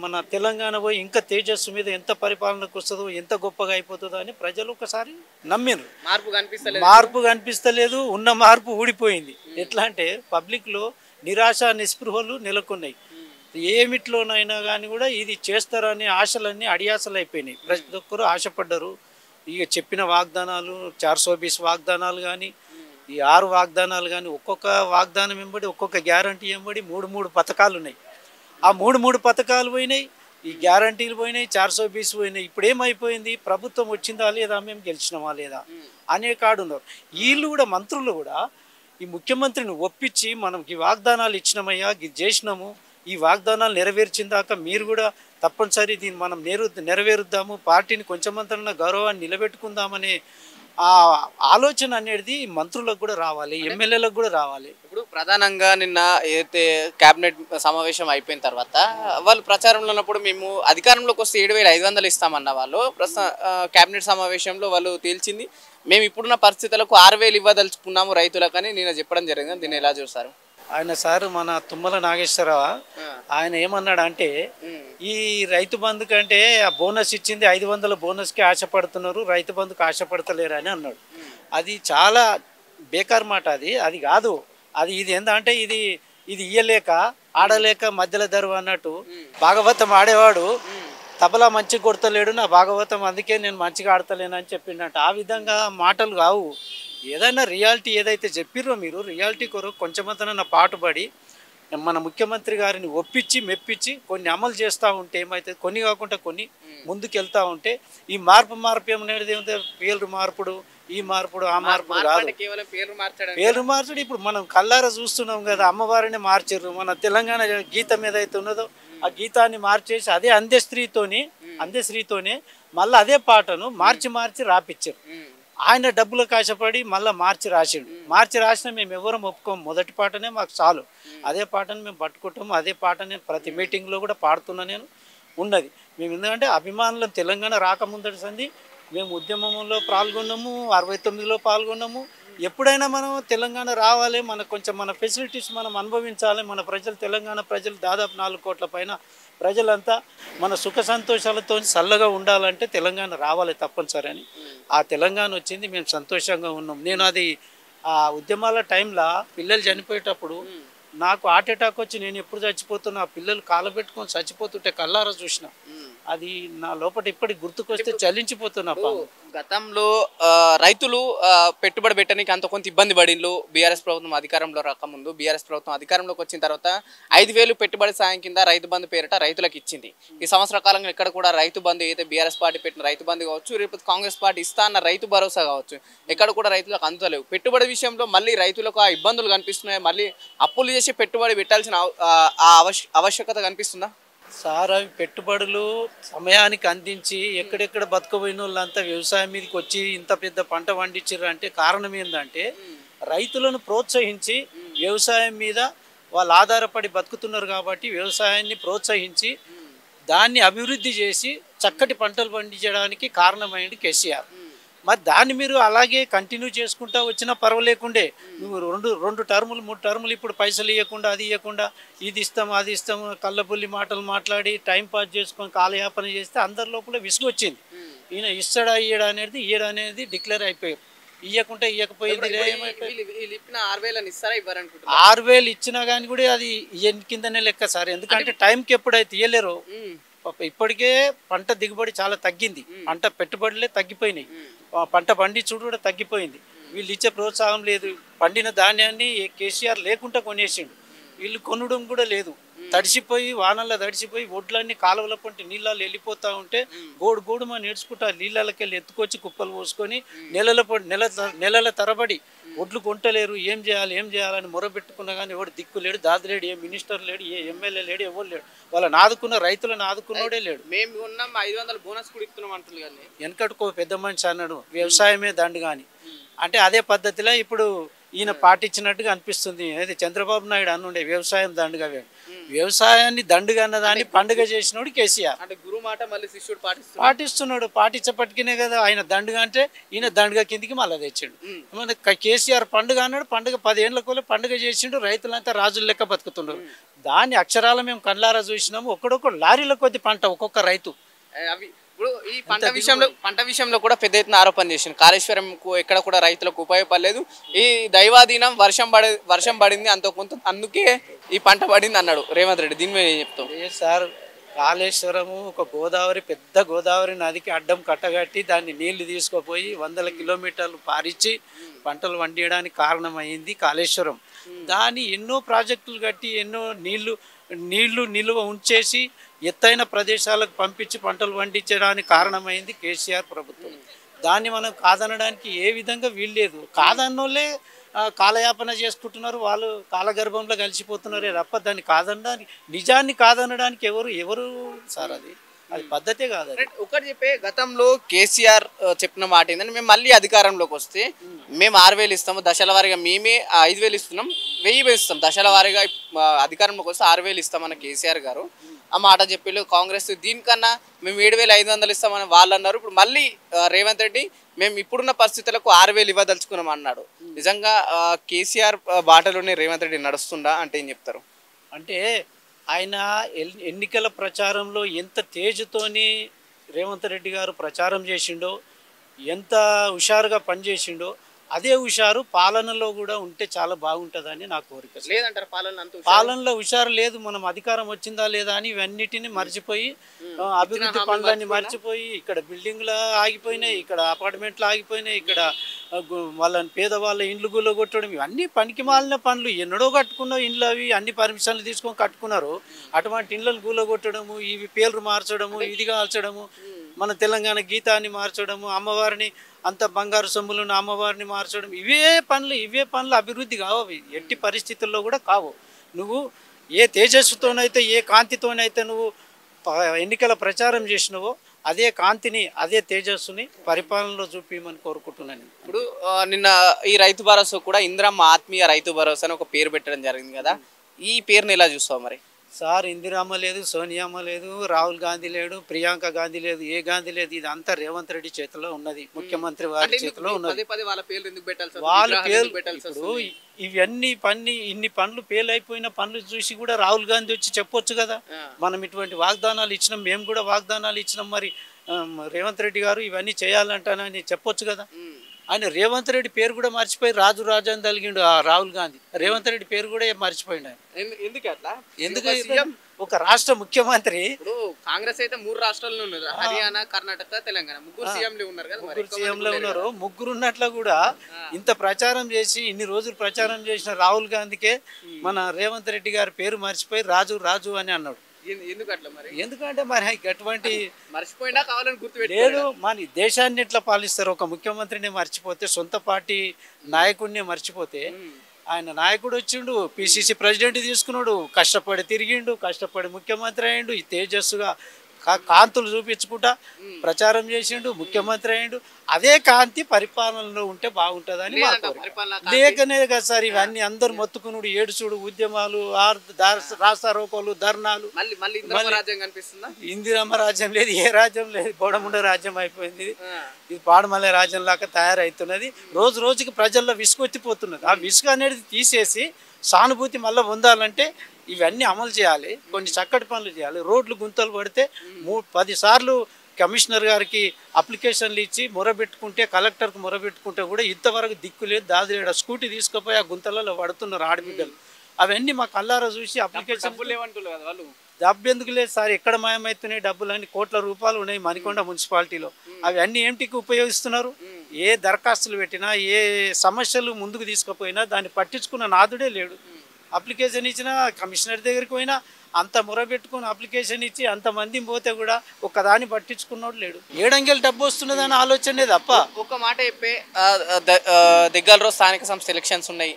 మన తెలంగాణ పోయి ఇంకా తేజస్సు మీద ఎంత పరిపాలనకు వస్తుందో, ఎంత గొప్పగా అయిపోతుందో అని ప్రజలు ఒకసారి నమ్మినారు. మార్పు కనిపిస్తలేదు, ఉన్న మార్పు ఊడిపోయింది. ఎట్లా అంటే పబ్లిక్లో నిరాశ నిస్పృహలు నెలకొన్నాయి. ఏమిట్లోనైనా కానీ కూడా ఇది చేస్తారని ఆశలన్నీ అడియాసలు అయిపోయినాయి. ప్రతి ఒక్కరు ఆశపడ్డారు. ఇక చెప్పిన వాగ్దానాలు 420 వాగ్దానాలు కానీ, ఈ 6 వాగ్దానాలు కానీ, ఒక్కొక్క వాగ్దానం వెంబడి ఒక్కొక్క గ్యారంటీ వెంబడి 3 పథకాలు ఉన్నాయి. ఆ 3 పథకాలు పోయినాయి. ఈ గ్యారంటీలు పోయినాయి, 420 పోయినాయి. ఇప్పుడు ఏమైపోయింది? ప్రభుత్వం వచ్చిందా లేదా, మేము గెలిచినామా లేదా అనే కాడు ఉన్నారు. వీళ్ళు కూడా మంత్రులు కూడా ఈ ముఖ్యమంత్రిని ఒప్పించి మనం ఈ వాగ్దానాలు ఇచ్చినామయ్యా, ఇది చేసినాము, ఈ వాగ్దానాలు నెరవేర్చిన దాకా మీరు కూడా తప్పనిసరి దీన్ని మనం నెరవేరుద్దాము, పార్టీని కొంచెమంతన్నా గౌరవాన్ని నిలబెట్టుకుందామనే ఆ ఆలోచన అనేది మంత్రులకు కూడా రావాలి, ఎమ్మెల్యేలకు కూడా రావాలి. ఇప్పుడు ప్రధానంగా నిన్న ఏదైతే కేబినెట్ సమావేశం అయిపోయిన తర్వాత వాళ్ళు ప్రచారంలో ఉన్నప్పుడు మేము అధికారంలోకి వస్తే 7,500 ఇస్తామన్న వాళ్ళు ప్రస్తుతం కేబినెట్ సమావేశంలో వాళ్ళు తేల్చింది మేము ఇప్పుడున్న పరిస్థితులకు 6,000 ఇవ్వదలుచుకున్నాము రైతులకని నేను చెప్పడం జరిగింది. దీన్ని ఎలా చూస్తారు? ఆయన సార్ మన తుమ్మల నాగేశ్వరరావు ఆయన ఏమన్నాడంటే ఈ రైతు బంధు కంటే ఆ బోనస్ ఇచ్చింది 500 బోనస్కి ఆశపడుతున్నారు, రైతు బంధుకు ఆశపడతలేరు అని అన్నాడు. అది చాలా బేకార్ మాట. అది కాదు. ఇది ఏంటంటే ఇది ఇయ్యలేక ఆడలేక మధ్యలో దరువు అన్నట్టు. భాగవతం ఆడేవాడు తబలా మంచిగా కొడతలేడు, నా భాగవతం అందుకే నేను మంచిగా ఆడతలేను అని చెప్పిండట. ఆ విధంగా మాటలు కావు. ఏదైనా రియాలిటీ ఏదైతే చెప్పిర్రో మీరు రియాలిటీ కొరకు కొంచెమంతనన్నా పాటుపడి మన ముఖ్యమంత్రి గారిని ఒప్పించి మెప్పించి కొన్ని అమలు చేస్తూ ఉంటే ఏమవుతుంది, కొన్ని కాకుండా కొన్ని ముందుకు వెళ్తూ ఉంటే ఈ మార్పు ఏమనేది ఏమిటంటే పేర్లు మార్పుడు, ఈ మార్పుడు, ఆ మార్పుడు కాదు. పేర్లు మార్చడం ఇప్పుడు మనం కల్లారా చూస్తున్నాం కదా. అమ్మవారిని మార్చారు. మన తెలంగాణ గీతం ఏదైతే ఉన్నదో ఆ గీతాన్ని మార్చేసి అదే అందశ్రీతోనే మళ్ళీ అదే పాటను మార్చి రాపిచ్చారు. ఆయన డబ్బులకు ఆశపడి మళ్ళీ మార్చి రాసిన మేము ఎవరం ఒప్పుకోము. మొదటి పాటనే మాకు చాలు. అదే పాటను మేము పట్టుకుంటాము. అదే పాట నేను ప్రతి మీటింగ్లో కూడా పాడుతున్నా నేను ఉన్నది. మేము ఎందుకంటే అభిమానులు తెలంగాణ రాకముందటి సంది మేము ఉద్యమంలో పాల్గొన్నాము, 69లో పాల్గొన్నాము. ఎప్పుడైనా మనం తెలంగాణ రావాలి, మనకు కొంచెం మన ఫెసిలిటీస్ మనం అనుభవించాలి. మన ప్రజలు తెలంగాణ ప్రజలు దాదాపు 4 కోట్ల పైన ప్రజలంతా మన సుఖ సంతోషాలతో చల్లగా ఉండాలంటే తెలంగాణ రావాలి తప్పనిసరి అని. ఆ తెలంగాణ వచ్చింది, మేము సంతోషంగా ఉన్నాం. నేను ఆ ఉద్యమాల టైంలో పిల్లలు చనిపోయేటప్పుడు నాకు హార్ట్ అటాక్ వచ్చి నేను ఎప్పుడు చచ్చిపోతున్నా, ఆ పిల్లలు కాలబెట్టుకొని చచ్చిపోతుంటే కల్లారా చూసిన. అది నా లోపల ఇప్పటికి గుర్తుకొస్తే చలించిపోతున్నా. గతంలో రైతులు పెట్టుబడి పెట్టడానికి అంత కొంత ఇబ్బంది పడిండ్రు. బీఆర్ఎస్ ప్రభుత్వం అధికారంలో రాకముందు బీఆర్ఎస్ ప్రభుత్వం అధికారంలోకి వచ్చిన తర్వాత 5,000 పెట్టుబడి సాయం కింద రైతు బంధు పేరిట రైతులకు ఇచ్చింది. ఈ సంవత్సర కాలంలో ఇక్కడ కూడా రైతు బంధు ఏదైతే బీఆర్ఎస్ పార్టీ పెట్టిన రైతు బంధు కావచ్చు, రేపు కాంగ్రెస్ పార్టీ ఇస్తా అన్న రైతు భరోసా కావచ్చు, ఎక్కడ కూడా రైతులకు అందుతలేవు. పెట్టుబడి విషయంలో మళ్ళీ రైతులకు ఆ ఇబ్బందులు కనిపిస్తున్నాయి. మళ్ళీ అప్పులు చేసి పెట్టుబడి పెట్టాల్సిన ఆవశ్యకత కనిపిస్తుందా సార్? అవి పెట్టుబడులు సమయానికి అందించి ఎక్కడెక్కడ బతకపోయిన వాళ్ళంతా వ్యవసాయం మీదకి వచ్చి ఇంత పెద్ద పంట పండించారు అంటే కారణం ఏంటంటే రైతులను ప్రోత్సహించి వ్యవసాయం మీద వాళ్ళు ఆధారపడి బతుకుతున్నారు కాబట్టి వ్యవసాయాన్ని ప్రోత్సహించి దాన్ని అభివృద్ధి చేసి చక్కటి పంటలు పండించడానికి కారణమైంది కేసీఆర్. మరి దాన్ని మీరు అలాగే కంటిన్యూ చేసుకుంటా వచ్చినా పర్వాలేకుండే. నువ్వు రెండు టర్ములు 3 టర్ములు ఇప్పుడు పైసలు ఇవ్వకుండా అది ఇవ్వకుండా ఇది ఇస్తాము అది ఇస్తాము కళ్ళబుల్లి మాటలు మాట్లాడి టైంపాస్ చేసుకొని కాలయాపన చేస్తే అందరి లోపల విసుగు వచ్చింది. ఈయన ఇయ్యడా అనేది డిక్లేర్ అయిపోయారు. ఇవ్వకుంటే ఇవ్వకపోయింది. 6,000 ఇచ్చినా కానీ కూడా అది కిందనే లెక్క సార్. ఎందుకంటే టైంకి ఎప్పుడైతే ఇవ్వలేరో ఇప్పటికే పంట దిగుబడి చాలా తగ్గింది, పంట పెట్టుబడులే తగ్గిపోయినాయి, పంట పండించుడు కూడా తగ్గిపోయింది. వీళ్ళు ఇచ్చే ప్రోత్సాహం లేదు. పండిన ధాన్యాన్ని కేసీఆర్ లేకుండా కొనేసిండు, వీళ్ళు కొనడం కూడా లేదు. తడిసిపోయి వానల్లో తడిసిపోయి ఒడ్లన్నీ కాలువల పొంటి నీళ్ళల్లో వెళ్ళిపోతూ ఉంటే గోడు మనం నేర్చుకుంటా నీళ్ళకి వెళ్ళి ఎత్తుకొచ్చి కుప్పలు పోసుకొని నెలల తరబడి ఒడ్లు కొంటలేరు. ఏం చేయాలని మొరబెట్టుకున్నా కానీ ఎవడు దిక్కు లేడు, దాదిలేడు, ఏ మినిస్టర్ లేడు, ఏ ఎమ్మెల్యే లేడు, ఎవరు లేడు. వాళ్ళని ఆదుకున్న రైతులను ఆదుకున్నోడే లేడు. మేము ఉన్నాం 500 బోనస్ కూడా ఇస్తున్నాం అంటున్నారు కానీ వెనకటికో పెద్ద మనిషి అన్నాడు వ్యవసాయమే దండు కానీ అంటే అదే పద్ధతిలో ఇప్పుడు ఈయన పాటించినట్టుగా అనిపిస్తుంది. అయితే చంద్రబాబు నాయుడు అన్నుండే వ్యవసాయం దండుగా, వ్యవసాయాన్ని దండుగా అన్నదాన్ని పండుగ చేసినోడు కేసీఆర్. అంటే గురు మాట మళ్ళీ శిష్యుడు పాటిస్తున్నాడు. పాటించప్పటికినే కదా ఆయన దండుగా అంటే ఈయన దండుగా కిందికి మళ్ళీ తెచ్చాడు. కేసీఆర్ పండుగ అన్నాడు, పండుగ 10 ఏళ్ళ పండుగ చేసిండు, రైతులంతా రాజుల లెక్క బతుకుతున్నారు. దాన్ని అక్షరాల మేము కళ్ళారా చూసినాము. ఒక్కడొక్కడు లారీల కొద్ది పంట ఒక్కొక్క రైతు. అవి ఇప్పుడు ఈ పంట విషయంలో కూడా పెద్ద ఎత్తున ఆరోపణ చేసింది. కాళేశ్వరంకు ఎక్కడ కూడా రైతులకు ఉపయోగపడలేదు. ఈ దైవాధీనం వర్షం పడింది అంత కొంత, అందుకే ఈ పంట పడింది అన్నాడు రేవంత్ రెడ్డి. దీని మీద ఏం చెప్తాం? సార్ కాళేశ్వరము ఒక గోదావరి, పెద్ద గోదావరి నదికి అడ్డం కట్టగట్టి దాన్ని నీళ్లు తీసుకుపోయి వందల కిలోమీటర్లు పారించి పంటలు పండించడానికి కారణమైంది కాళేశ్వరం. దాన్ని ఎన్నో ప్రాజెక్టులు కట్టి ఎన్నో నీళ్లు నిల్వ ఉంచేసి ఎత్తైన ప్రదేశాలకు పంపించి పంటలు పండించడానికి కారణమైంది కేసీఆర్ ప్రభుత్వం. దాన్ని మనం కాదనడానికి ఏ విధంగా వీల్లేదు. కాదన్నోళ్ళే కాలయాపన చేసుకుంటున్నారు, వాళ్ళు కాలగర్భంలో కలిసిపోతున్నారే తప్ప దాన్ని కాదనడానికి, నిజాన్ని కాదనడానికి ఎవరు సార్? అది పద్ధతే కాదు. ఒకటి చెప్పే, గతంలో కేసీఆర్ చెప్పిన మాట ఏంటంటే మేము మళ్ళీ అధికారంలోకి వస్తే మేము 6,000 ఇస్తాము, దశల వారీగా మేమే 5,000 ఇస్తున్నాం, 1000 ఇస్తాం, దశల వారీగా అధికారంలోకి వస్తే 6,000 ఇస్తామన్న కేసీఆర్ గారు ఆ మాట చెప్పి కాంగ్రెస్ దీనికన్నా మేము 7,500 ఇస్తామని వాళ్ళు అన్నారు. ఇప్పుడు మళ్ళీ రేవంత్ రెడ్డి మేము ఇప్పుడున్న పరిస్థితులకు 6,000 ఇవ్వదలుచుకున్నాం అన్నాడు. నిజంగా కేసీఆర్ బాటలోనే రేవంత్ రెడ్డి నడుస్తుందా అంటే ఏం చెప్తారు? అంటే ఆయన ఎన్నికల ప్రచారంలో ఎంత తేజతోని రేవంత్ రెడ్డి గారు ప్రచారం చేసిండో, ఎంత హుషారుగా పనిచేసిండో, అదే హుషారు పాలనలో కూడా ఉంటే చాలా బాగుంటుందని నా కోరిక. లేదంటారు పాలనలో హుషారు లేదు, మనం అధికారం వచ్చిందా లేదా అని ఇవన్నిటిని మర్చిపోయి, అభివృద్ధి పనులన్నీ మర్చిపోయి, ఇక్కడ బిల్డింగ్లు ఆగిపోయినాయి, ఇక్కడ అపార్ట్మెంట్లు ఆగిపోయినాయి, ఇక్కడ వాళ్ళని పేదవాళ్ళ ఇండ్లు గుల్ల కొట్టడం, ఇవన్నీ పనికి మాలిన పనులు. ఎన్నడో కట్టుకున్న ఇండ్లు అవి అన్ని పర్మిషన్లు తీసుకొని కట్టుకున్నారు. అటువంటి ఇండ్లను గుల్ల కొట్టడము, ఇవి పేర్లు మార్చడము, ఇది కాల్చడము, మన తెలంగాణ గీతాన్ని మార్చడము, అమ్మవారిని అంత బంగారు సొమ్ములను అమ్మవారిని మార్చడం, ఇవే పనులు అభివృద్ధి కావు. అవి ఎట్టి పరిస్థితుల్లో కూడా కావు. నువ్వు ఏ తేజస్సుతోనైతే, ఏ కాంతితోనైతే నువ్వు ఎన్నికల ప్రచారం చేసినవో అదే కాంతిని, అదే తేజస్సుని పరిపాలనలో చూపించమని కోరుకుంటున్నాను. ఇప్పుడు నిన్న ఈ రైతు భరోసా కూడా ఇందిరమ్మ ఆత్మీయ రైతు భరోసా అని ఒక పేరు పెట్టడం జరిగింది కదా, ఈ పేరుని ఎలా చూస్తావు మరి? సార్, ఇందిరమ్మ లేదు, సోనియామ్మ లేదు, రాహుల్ గాంధీ లేడు, ప్రియాంక గాంధీ లేదు, ఏ గాంధీ లేదు. ఇది అంతా రేవంత్ రెడ్డి చేతిలో ఉన్నది, ముఖ్యమంత్రి వారి చేతిలో ఉన్నది. వాళ్ళ పేర్లు ఇప్పుడు ఇన్ని పనులు ఫెయిల్ అయిపోయిన పనులు చూసి కూడా రాహుల్ గాంధీ వచ్చి చెప్పొచ్చు కదా, మనం ఇటువంటి వాగ్దానాలు ఇచ్చినాం, మేము కూడా వాగ్దానాలు ఇచ్చినాం, మరి రేవంత్ రెడ్డి గారు ఇవన్నీ చేయాలంటానని చెప్పొచ్చు కదా. ఆయన రేవంత్ రెడ్డి పేరు కూడా మర్చిపోయి రాజు అని తలిగిండు రాహుల్ గాంధీ. రేవంత్ రెడ్డి పేరు కూడా మర్చిపోయిండు ఆయన. ఎందుకు ఒక రాష్ట్ర ముఖ్యమంత్రి, కాంగ్రెస్ అయితే 3 రాష్ట్రాల్లో ఉన్నారు, హర్యానా, కర్ణాటక, తెలంగాణ, ముగ్గురు సీఎంలు ఉన్నారు కదా, సీఎంలో ఉన్నారు. ముగ్గురు ఉన్నట్లు కూడా ఇంత ప్రచారం చేసి ఇన్ని రోజులు ప్రచారం చేసిన రాహుల్ గాంధీకే మన రేవంత్ రెడ్డి గారి పేరు మర్చిపోయి రాజు అని అన్నాడు. ఎందుకంటే మరి అటువంటి మర్చిపోయినా కావాలని గుర్తు లేదు. మన దేశాన్ని ఎట్లా పాలిస్తారు? ఒక ముఖ్యమంత్రిని మర్చిపోతే, సొంత పార్టీ నాయకుడిని మర్చిపోతే, ఆయన నాయకుడు వచ్చిండు, పిసిసి ప్రెసిడెంట్ తీసుకున్నాడు, కష్టపడి తిరిగిండు, కష్టపడి ముఖ్యమంత్రి అయ్యిండు, ఈ తేజస్సుగా కాంతులు చూపించుకుంటా ప్రచారం చేసిండు, ముఖ్యమంత్రి అయ్యిండు. అదే కాంతి పరిపాలనలో ఉంటే బాగుంటుందని మా కోరిక. లేకనే కదా సార్ ఇవన్నీ అందరు మొత్తుకునుడు, ఏడుచుడు, ఉద్యమాలు, రాస్తారోకోలు, ధర్నాలు. ఇందిరమ్మ రాజ్యం లేదు, ఏ రాజ్యం లేదు, బోడముండ రాజ్యం అయిపోయింది. ఇది పాడమల్లె రాజ్యం లాగా తయారవుతున్నది. రోజు రోజుకి ప్రజల్లో విసుగొత్తిపోతున్నది. ఆ విసుగు అనేది తీసేసి సానుభూతి మళ్ళీ పొందాలంటే ఇవన్నీ అమలు చేయాలి, కొన్ని చక్కటి పనులు చేయాలి. రోడ్లు గుంతలు పడితే 10 సార్లు కమిషనర్ గారికి అప్లికేషన్లు ఇచ్చి మొరబెట్టుకుంటే, కలెక్టర్కి మొరబెట్టుకుంటే కూడా ఇంతవరకు దిక్కు లేదు, దాదాపు స్కూటీ తీసుకుపోయి ఆ గుంతలలో పడుతున్నారు ఆడబిడ్డలు. అవన్నీ మా కళ్ళారా చూసి అప్లికేషన్ డబ్బు ఎందుకు లేదు సార్, ఎక్కడ మాయమవుతున్నాయి డబ్బులన్నీ, కోట్ల రూపాయలు ఉన్నాయి మణికొండ మున్సిపాలిటీలో. అవి అన్నీ ఏంటికి ఉపయోగిస్తున్నారు? ఏ దరఖాస్తులు పెట్టినా, ఏ సమస్యలు ముందుకు తీసుకుపోయినా దాన్ని పట్టించుకున్న నాదుడే లేడు. అప్లికేషన్ ఇచ్చినా, కమిషనర్ దగ్గరికి పోయినా అంత మొరబెట్టుకుని అప్లికేషన్ ఇచ్చి అంతమంది పోతే కూడా ఒక్కదాన్ని పట్టించుకున్నోడు లేడు. ఏడంగెలు డబ్బు వస్తున్నదని ఆలోచనే తప్ప. ఒక మాట చెప్పే, దగ్గరలో స్థానిక సంస్థ ఎలక్షన్స్ ఉన్నాయి.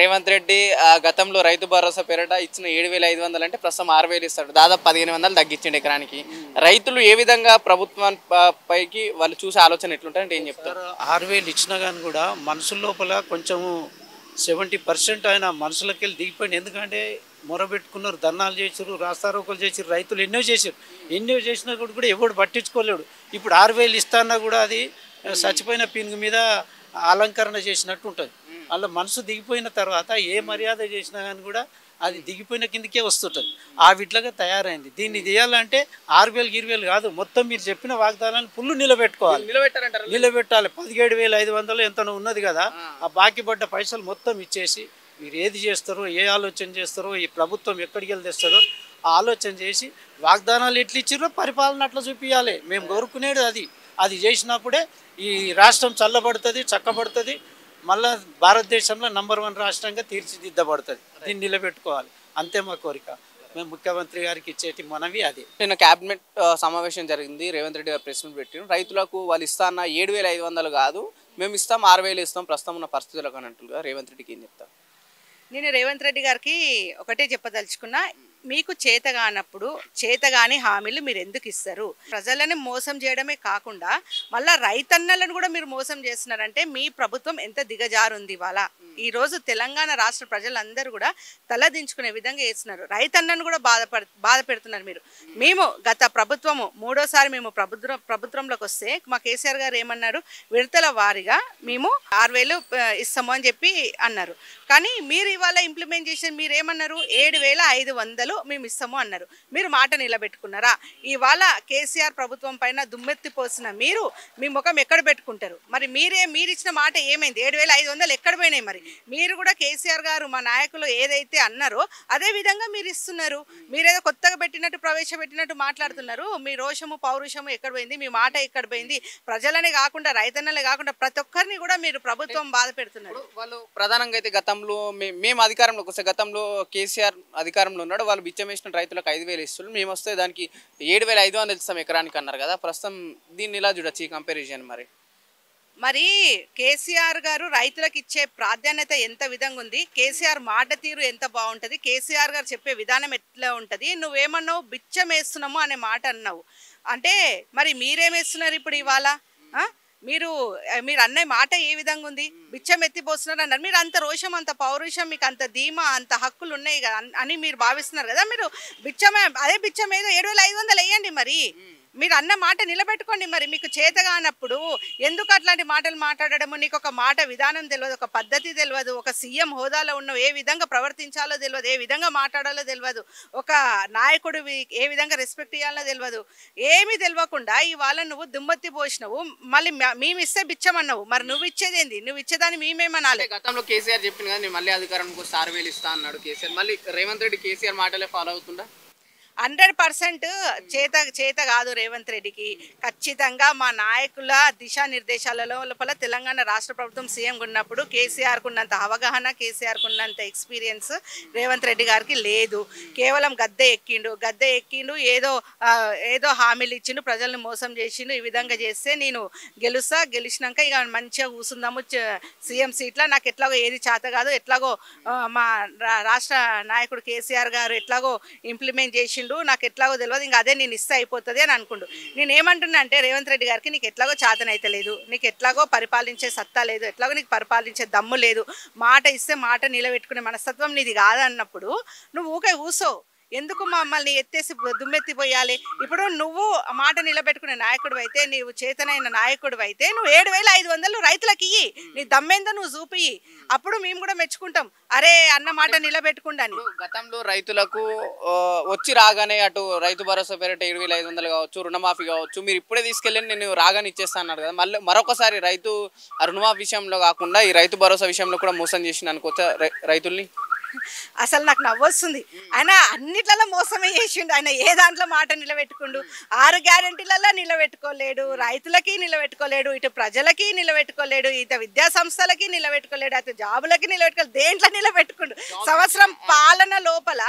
రేవంత్ రెడ్డి గతంలో రైతు భరోసా పేరిట ఇచ్చిన 7,500 అంటే ప్రస్తుతం 6,000 ఇస్తాడు, దాదాపు 1,500 తగ్గించిండు ఎకరానికి. రైతులు ఏ విధంగా ప్రభుత్వం పైకి వాళ్ళు చూసే ఆలోచన ఎట్లుంటారంటే ఏం చెప్తారు? 6,000 ఇచ్చినా కానీ కూడా మనసు లోపల కొంచెము 70% ఆయన మనసులోకి వెళ్ళి దిగిపోయింది. ఎందుకంటే మొరబెట్టుకున్నారు, ధర్నాలు చేసారు, రాస్తారోకలు చేసారు, రైతులు ఎన్నో చేసినా కూడా ఎవడు పట్టించుకోలేడు. ఇప్పుడు 6,000 ఇస్తాన్నా కూడా అది చచ్చిపోయిన పినుగు మీద అలంకరణ చేసినట్టు ఉంటుంది. అలా మనసు దిగిపోయిన తర్వాత ఏ మర్యాద చేసినా కానీ కూడా అది దిగిపోయిన కిందకే వస్తుంటుంది. ఆ విట్లగా తయారైంది. దీన్ని చేయాలంటే 6,000 కాదు, మొత్తం మీరు చెప్పిన వాగ్దానాన్ని ఫుల్ నిలబెట్టుకోవాలి. నిలబెట్టాలి. 17,500 ఎంత ఉన్నది కదా, ఆ బాకీ పడ్డ పైసలు మొత్తం ఇచ్చేసి మీరు ఏది చేస్తారో, ఏ ఆలోచన చేస్తారో, ఈ ప్రభుత్వం ఎక్కడికి వెళ్ళి తెస్తారో ఆ ఆలోచన చేసి వాగ్దానాలు ఎట్లా ఇచ్చిరో పరిపాలన అట్లా చూపించాలి. మేము కోరుకునేది అది చేసినప్పుడే ఈ రాష్ట్రం చల్లబడుతుంది, చక్కబడుతుంది, మళ్ళా భారతదేశంలో #1 రాష్ట్రంగా తీర్చిదిద్దబడుతుంది. దీన్ని నిలబెట్టుకోవాలి, అంతే మా కోరిక. మేము ముఖ్యమంత్రి గారికి ఇచ్చేటి మనవి అదే. నిన్న క్యాబినెట్ సమావేశం జరిగింది. రేవంత్ రెడ్డి గారు ప్రెస్ మీట్ పెట్టారు. రైతులకు వాళ్ళు ఇస్తా అన్న 7,500 కాదు, మేము ఇస్తాం 6,000 ఇస్తాం ప్రస్తుతం ఉన్న పరిస్థితులకు అన్నట్టుగా రేవంత్ రెడ్డికి ఏం చెప్తారు? నేను రేవంత్ రెడ్డి గారికి ఒకటే చెప్పదలుచుకున్నా, మీకు చేతగానప్పుడు చేతగాని హామీలు మీరు ఎందుకు ఇస్తారు? ప్రజలని మోసం చేయడమే కాకుండా మళ్ళీ రైతన్నలను కూడా మీరు మోసం చేస్తున్నారంటే మీ ప్రభుత్వం ఎంత దిగజారుంది. ఇవాళ ఈరోజు తెలంగాణ రాష్ట్ర ప్రజలందరూ కూడా తలదించుకునే విధంగా చేస్తున్నారు. రైతన్నను కూడా బాధ పెడుతున్నారు మీరు. మేము గత ప్రభుత్వము మూడోసారి మేము ప్రభుత్వంలోకి వస్తే మా కేసీఆర్ గారు ఏమన్నారు, విడతల వారీగా మేము 6,000 ఇస్తాము అని చెప్పి అన్నారు. కానీ మీరు ఇవాళ ఇంప్లిమెంట్ చేసిన మీరు ఏమన్నారు, 7,500 మేము ఇస్తాము అన్నారు. మీరు మాట నిలబెట్టుకున్నారా? ఇవాళ కేసీఆర్ ప్రభుత్వం పైన దుమ్మెత్తి పోసిన మీరు మీ ముఖం ఎక్కడ పెట్టుకుంటారు? మరి మీరు ఇచ్చిన మాట ఏమైంది? 7,500 ఎక్కడ పోయినాయి? మరి మీరు కూడా కేసీఆర్ గారు మా నాయకులు ఏదైతే అన్నారో అదే విధంగా మీరు ఇస్తున్నారు. మీరేదో కొత్తగా ప్రవేశపెట్టినట్టు మాట్లాడుతున్నారు. మీ రోషము పౌరుషము ఎక్కడ పోయింది? మీ మాట ఎక్కడ పోయింది? ప్రజలనే కాకుండా రైతన్నలే కాకుండా ప్రతి ఒక్కరిని కూడా మీరు ప్రభుత్వం బాధ పెడుతున్నారు. వాళ్ళు ప్రధానంగా అయితే గతంలో మేము అధికారంలోకి వస్తే, గతంలో కేసీఆర్ అధికారంలో ఉన్నాడు, వాళ్ళు బిచ్చం వేసిన రైతులకు 5,000 ఇస్తున్నారు, మేము వస్తే దానికి 7,500 ఇస్తాం ఎకరానికి అన్నారు కదా. ప్రస్తుతం దీన్ని ఇలా చూడొచ్చు ఈ కంపారిజన్. మరి కేసీఆర్ గారు రైతులకు ఇచ్చే ప్రాధాన్యత ఎంత విధంగా ఉంది? కేసీఆర్ మాట తీరు ఎంత బాగుంటుంది? కేసీఆర్ గారు చెప్పే విధానం ఎట్లా ఉంటుంది? నువ్వేమన్నావు, బిచ్చం వేస్తున్నాము అనే మాట అన్నావు. అంటే మరి మీరేమేస్తున్నారు ఇప్పుడు ఇవాళ? మీరు అన్న మాట ఏ విధంగా ఉంది? బిచ్చం ఎత్తిపోస్తున్నారు అన్నారు. మీరు అంత రోషం, అంత పౌరుషం, మీకు అంత ధీమా, అంత హక్కులు ఉన్నాయి కదా అని మీరు భావిస్తున్నారు కదా. మీరు అదే బిచ్చం ఏదో 7,500 వేయండి. మరి మీరు అన్న మాట నిలబెట్టుకోండి. మరి మీకు చేతగానప్పుడు ఎందుకు అట్లాంటి మాటలు మాట్లాడడము? నీకు ఒక మాట విధానం తెలియదు, ఒక పద్ధతి తెలియదు, ఒక సీఎం హోదాలో ఉన్న ఏ విధంగా ప్రవర్తించాలో తెలియదు, ఏ విధంగా మాట్లాడాలో తెలియదు, ఒక నాయకుడు ఏ విధంగా రెస్పెక్ట్ ఇవ్వాలో తెలియదు. ఏమీ తెలియకుండా ఇవాళ నువ్వు దుమ్మెత్తి పోసినావు. మళ్ళీ మేము ఇస్తే బిచ్చం అన్నావు. మరి నువ్వు ఇచ్చేది ఏంది? నువ్వు ఇచ్చేదాన్ని మేమేమనాలి? గతంలో కేసీఆర్ చెప్పింది కదా, నేను మళ్ళీ అధికారంకి 6,000 ఇస్తా అన్నాడు కేసీఆర్. మళ్ళీ రేవంత్ రెడ్డి కేసీఆర్ మాటలే ఫాలో అవుతుందా? 100% చేత కాదు రేవంత్ రెడ్డికి. ఖచ్చితంగా మా నాయకుల దిశానిర్దేశాలలో లోపల తెలంగాణ రాష్ట్ర ప్రభుత్వం సీఎం ఉన్నప్పుడు కేసీఆర్కు ఉన్నంత అవగాహన, కేసీఆర్కు ఉన్నంత ఎక్స్పీరియన్స్ రేవంత్ రెడ్డి గారికి లేదు. కేవలం గద్దె ఎక్కిండు, ఏదో హామీలు ఇచ్చిండు, ప్రజల్ని మోసం చేసిండు. ఈ విధంగా చేస్తే నేను గెలిచినాక ఇక మంచిగా కూర్చుందాము సీఎం సీట్లో, నాకు ఎట్లాగో ఏది చేత కాదు, ఎట్లాగో మా రాష్ట్ర నాయకుడు కేసీఆర్ గారు ఎట్లాగో ఇంప్లిమెంట్ చేసిండు, నాకు ఎట్లాగో తెలియదు, ఇంకా అదే నేను ఇస్తే అయిపోతుంది అని అనుకుండు. నేను ఏమంటున్నా అంటే రేవంత్ రెడ్డి గారికి నీకు ఎట్లాగో చేతనైతే లేదు, నీకు ఎట్లాగో పరిపాలించే సత్తా లేదు, ఎట్లాగో నీకు పరిపాలించే దమ్ము లేదు, మాట ఇస్తే మాట నిలబెట్టుకునే మనస్తత్వం నీది కాదన్నప్పుడు నువ్వు ఊకే కూసో. ఎందుకు మమ్మల్ని ఎత్తేసి దుమ్మెత్తిపోయాలి? ఇప్పుడు నువ్వు మాట నిలబెట్టుకునే నాయకుడు అయితే, నీవు చేతనైన నాయకుడు అయితే నువ్వు 7,500 రైతులకి ఇయ్యి, నీ దమ్మేందో నువ్వు చూపి, అప్పుడు మేము కూడా మెచ్చుకుంటాం, అరే అన్న మాట నిలబెట్టుకుండాని. గతంలో రైతులకు వచ్చి రాగానే అటు రైతు భరోసా పేరిట 7,500 కావచ్చు, రుణమాఫీ కావచ్చు, మీరు ఇప్పుడే తీసుకెళ్ళి నేను రాగానే ఇచ్చేస్తా అన్నారు కదా. మళ్ళీ మరొకసారి రైతు రుణమాఫీ విషయంలో కాకుండా ఈ రైతు భరోసా విషయంలో కూడా మోసం చేసిన అనుకోవచ్చా రైతుల్ని? అసలు నాకు నవ్వొస్తుంది. ఆయన అన్నిట్లలో మోసమే చేసిండు. ఆయన ఏ దాంట్లో మాట నిలబెట్టుకుండు? 6 గ్యారెంటీలలో నిలబెట్టుకోలేడు, రైతులకి నిలబెట్టుకోలేడు, ఇటు ప్రజలకి నిలబెట్టుకోలేడు, ఇటు విద్యా సంస్థలకి నిలబెట్టుకోలేడు, అటు జాబులకి నిలబెట్టుకోలేడు. దేంట్లో నిలబెట్టుకుండు? సంవత్సరం పాలన లోపల